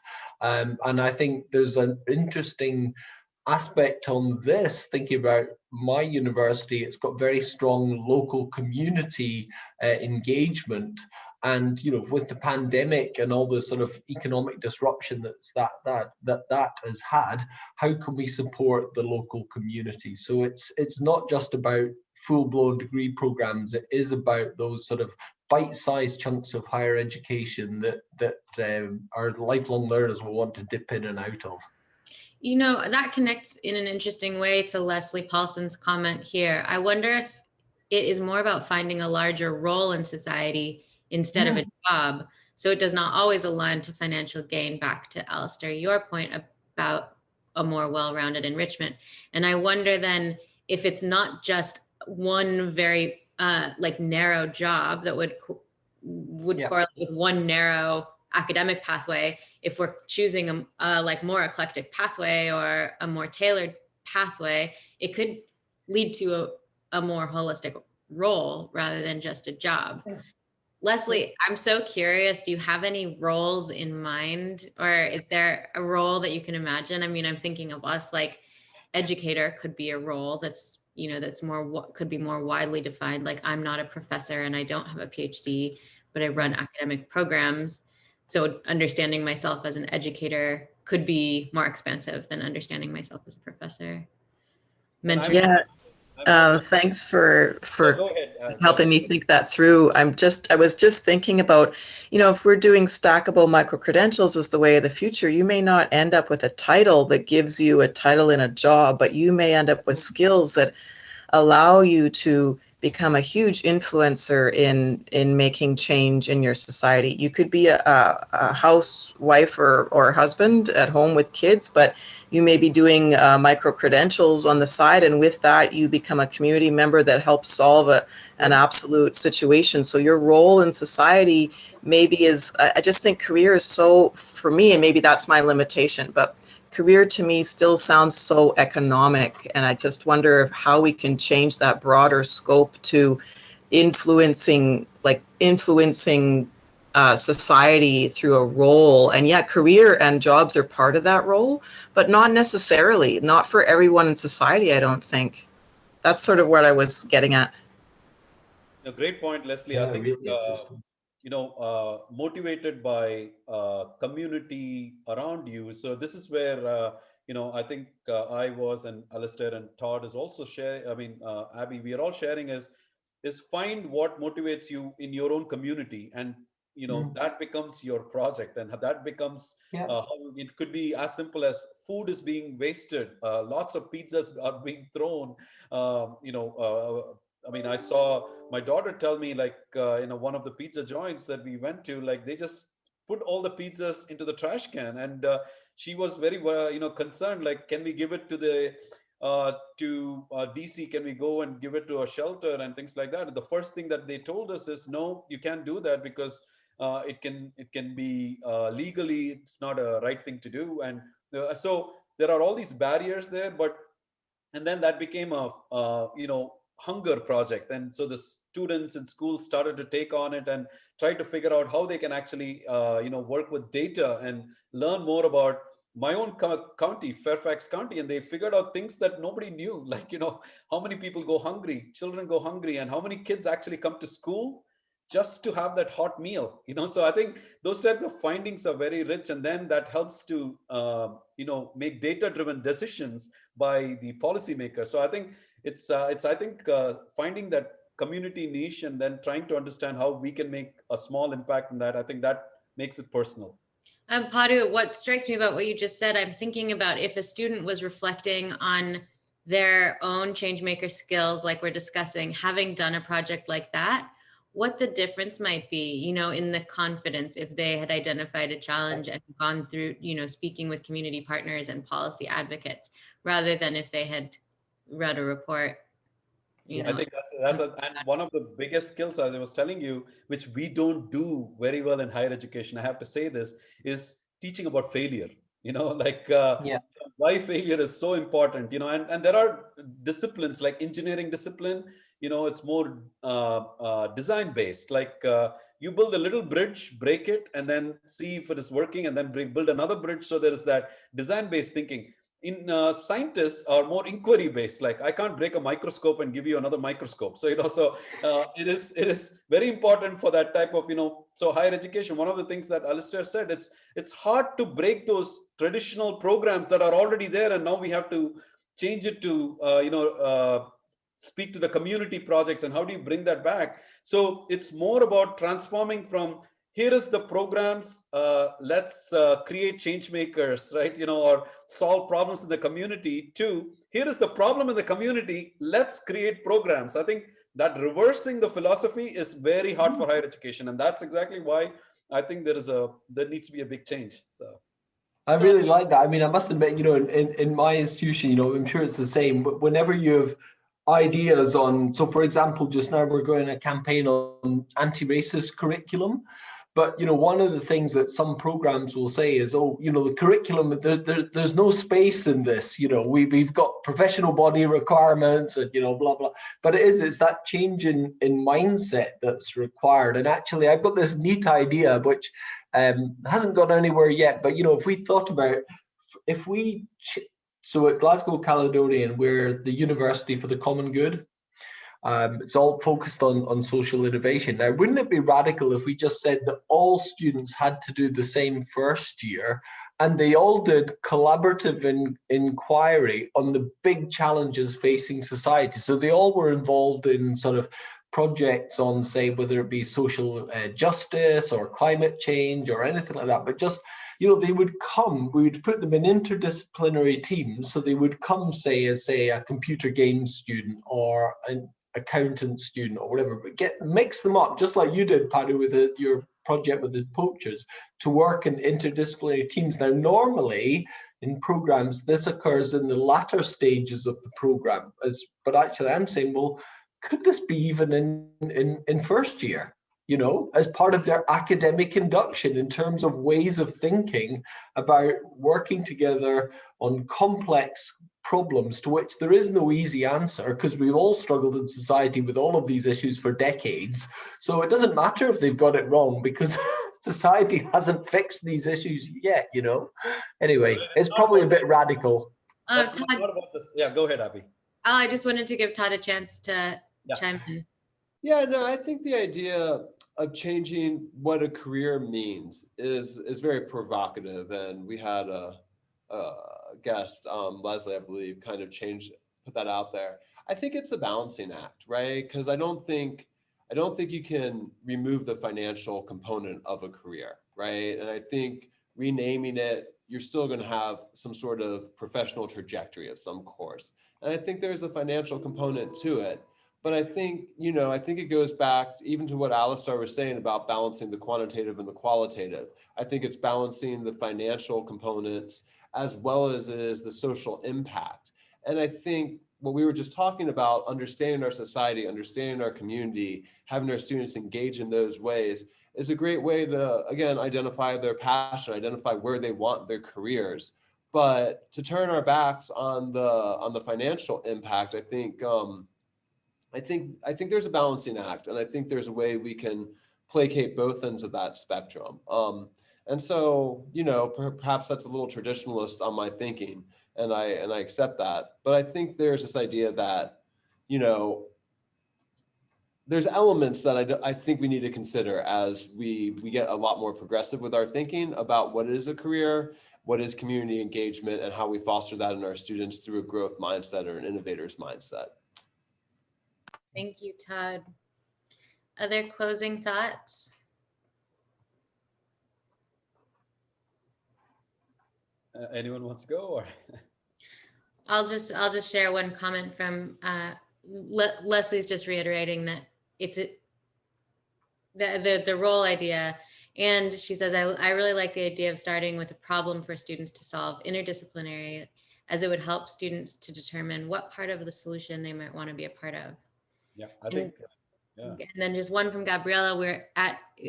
And I think there's an interesting aspect on this, thinking about my university. It's got very strong local community engagement, And with the pandemic and all the sort of economic disruption that has had, how can we support the local community? So it's not just about full-blown degree programs. It is about those sort of bite-sized chunks of higher education that our lifelong learners will want to dip in and out of. That connects in an interesting way to Leslie Paulson's comment here. I wonder if it is more about finding a larger role in society instead of a job. So it does not always align to financial gain. Back to Alastair, your point about a more well-rounded enrichment. And I wonder then if it's not just one very narrow job that would correlate with one narrow academic pathway. If we're choosing a more eclectic pathway or a more tailored pathway, it could lead to a more holistic role rather than just a job. Yeah. Leslie, I'm so curious, do you have any roles in mind, or is there a role that you can imagine? I mean, I'm thinking of us, like educator could be a role that's, that's more, could be more widely defined. Like, I'm not a professor and I don't have a PhD, but I run academic programs. So understanding myself as an educator could be more expansive than understanding myself as a professor. Mentor. Yeah. Thanks for helping me think that through. I was just thinking about, if we're doing stackable micro-credentials as the way of the future, you may not end up with a title that gives you a title in a job, but you may end up with skills that allow you to become a huge influencer in making change in your society. You could be a housewife or husband at home with kids, but you may be doing micro-credentials on the side, and with that you become a community member that helps solve an absolute situation. So your role in society maybe is, I just think career is so, for me, and maybe that's my limitation, but career to me still sounds so economic, and I just wonder how we can change that broader scope to influencing society through a role. And yet career and jobs are part of that role, but not necessarily, not for everyone in society, I don't think. That's sort of what I was getting at. A great point, Leslie. I think really motivated by community around you. So this is where I think I was, and Alastair and Todd is also sharing. I mean, Abby, we are all sharing is find what motivates you in your own community, and that becomes your project, and that becomes how it could be as simple as food is being wasted, lots of pizzas are being thrown. I mean, I saw my daughter tell me, like, one of the pizza joints that we went to, like, they just put all the pizzas into the trash can, and she was very, concerned, like, can we give it to the DC? Can we go and give it to a shelter and things like that? And the first thing that they told us is, no, you can't do that because it can be legally, it's not a right thing to do. And so there are all these barriers there, and then that became a hunger project, and so the students in schools started to take on it and try to figure out how they can actually work with data and learn more about my own county, Fairfax County, and they figured out things that nobody knew, like how many people go hungry, children go hungry, and how many kids actually come to school just to have that hot meal. So I think those types of findings are very rich, and then that helps to make data-driven decisions by the policymaker. So I think it's finding that community niche and then trying to understand how we can make a small impact in that. I think that makes it personal. Padu, what strikes me about what you just said, I'm thinking about if a student was reflecting on their own changemaker skills, like we're discussing, having done a project like that, what the difference might be, in the confidence if they had identified a challenge and gone through, speaking with community partners and policy advocates, rather than if they had read a report. I think that's and one of the biggest skills, as I was telling you, which we don't do very well in higher education, I have to say this, is teaching about failure. Why failure is so important, and there are disciplines like engineering discipline, it's more design based, like you build a little bridge, break it, and then see if it is working, and then build another bridge. So there is that design based thinking. scientists are more inquiry based. Like, I can't break a microscope and give you another microscope. So, it is very important for that type of, so higher education. One of the things that Alastair said, it's hard to break those traditional programs that are already there, and now we have to change it to, speak to the community projects, and how do you bring that back? So it's more about transforming from, here is the programs, let's create change makers, right? Or solve problems in the community, to, here is the problem in the community, let's create programs. I think that reversing the philosophy is very hard for higher education. And that's exactly why I think there needs to be a big change. So I really like that. I mean, I must admit, in my institution, I'm sure it's the same, but whenever you have ideas on, so for example, just now we're going a campaign on anti-racist curriculum. But, one of the things that some programs will say is, the curriculum, there's no space in this, we've got professional body requirements and, blah, blah. But it's that change in mindset that's required. And actually, I've got this neat idea, which hasn't gone anywhere yet. But, if we thought about, so at Glasgow Caledonian, we're the University for the Common Good. It's all focused on social innovation. Now, wouldn't it be radical if we just said that all students had to do the same first year, and they all did collaborative inquiry on the big challenges facing society? So they all were involved in sort of projects on, say, whether it be social justice or climate change or anything like that, but just, they would come, we would put them in interdisciplinary teams. So they would come, say, as a computer games student or an accountant student or whatever, but mix them up, just like you did, Padu, with your project with the poachers, to work in interdisciplinary teams. Now, normally in programs, this occurs in the latter stages of the program, but actually I'm saying, well, could this be even in first year, as part of their academic induction in terms of ways of thinking about working together on complex problems to which there is no easy answer, because we've all struggled in society with all of these issues for decades. So it doesn't matter if they've got it wrong, because society hasn't fixed these issues yet, Anyway, it's probably a bit radical. Todd, not about this. Yeah, go ahead, Abby. I just wanted to give Todd a chance to chime in. Yeah, no, I think the idea of changing what a career means is very provocative. And we had a guest, Leslie, I believe, kind of put that out there. I think it's a balancing act, right? Because I don't think you can remove the financial component of a career, right? And I think renaming it, you're still going to have some sort of professional trajectory of some course. And I think there's a financial component to it. But I think, I think it goes back even to what Alastair was saying about balancing the quantitative and the qualitative. I think it's balancing the financial components as well as it is the social impact. And I think what we were just talking about, understanding our society, understanding our community, having our students engage in those ways is a great way to, again, identify their passion, identify where they want their careers. But to turn our backs on the financial impact, I think there's a balancing act, and I think there's a way we can placate both ends of that spectrum. And so, perhaps that's a little traditionalist on my thinking, and I accept that. But I think there's this idea that, there's elements that I think we need to consider as we get a lot more progressive with our thinking about what is a career, what is community engagement, and how we foster that in our students through a growth mindset or an innovator's mindset. Thank you, Todd. Other closing thoughts? Anyone wants to go? Or I'll just share one comment from Leslie's just reiterating that it's the role idea. And she says, I really like the idea of starting with a problem for students to solve interdisciplinary, as it would help students to determine what part of the solution they might want to be a part of. Yeah, I think. Yeah. And then just one from Gabriela,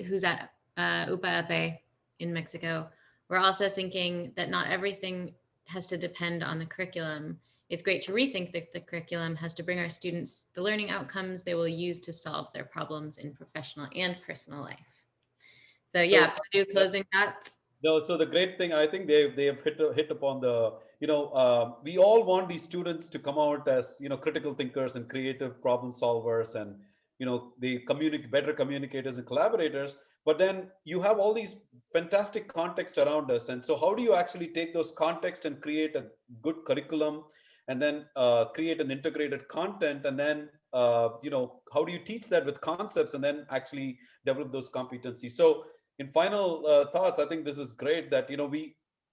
who's at UPA in Mexico. We're also thinking that not everything has to depend on the curriculum. It's great to rethink that the curriculum has to bring our students the learning outcomes they will use to solve their problems in professional and personal life. So yeah, Padu, closing thoughts. No, so the great thing, I think they have hit upon the, we all want these students to come out as, critical thinkers and creative problem solvers, and, they communicate better communicators and collaborators. But then you have all these fantastic context around us. And so how do you actually take those context and create a good curriculum, and then create an integrated content, and then, how do you teach that with concepts and then actually develop those competencies? So in final thoughts, I think this is great that,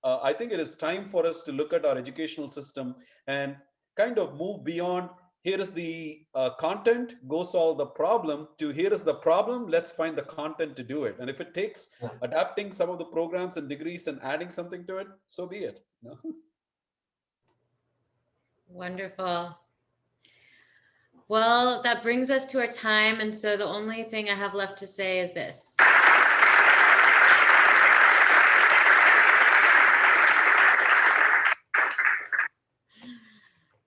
I think it is time for us to look at our educational system and kind of move beyond, here is the content, go solve the problem, to here is the problem, let's find the content to do it. And if it takes adapting some of the programs and degrees and adding something to it, so be it. Wonderful. Well, that brings us to our time. And so the only thing I have left to say is this.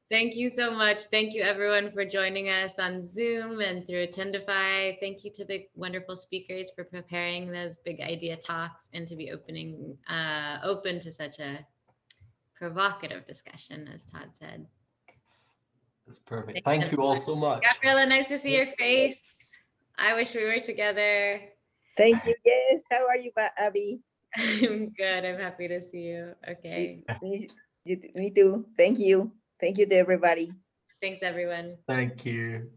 Thank you so much. Thank you everyone for joining us on Zoom and through Attendify. Thank you to the wonderful speakers for preparing those big idea talks and to be open to such a provocative discussion, as Todd said. That's perfect. Thank you all so much. Gabriella, nice to see your face. I wish we were together. Thank you. Yes. How are you, Abby? I'm good. I'm happy to see you. Okay. Me too. Thank you. Thank you to everybody. Thanks, everyone. Thank you.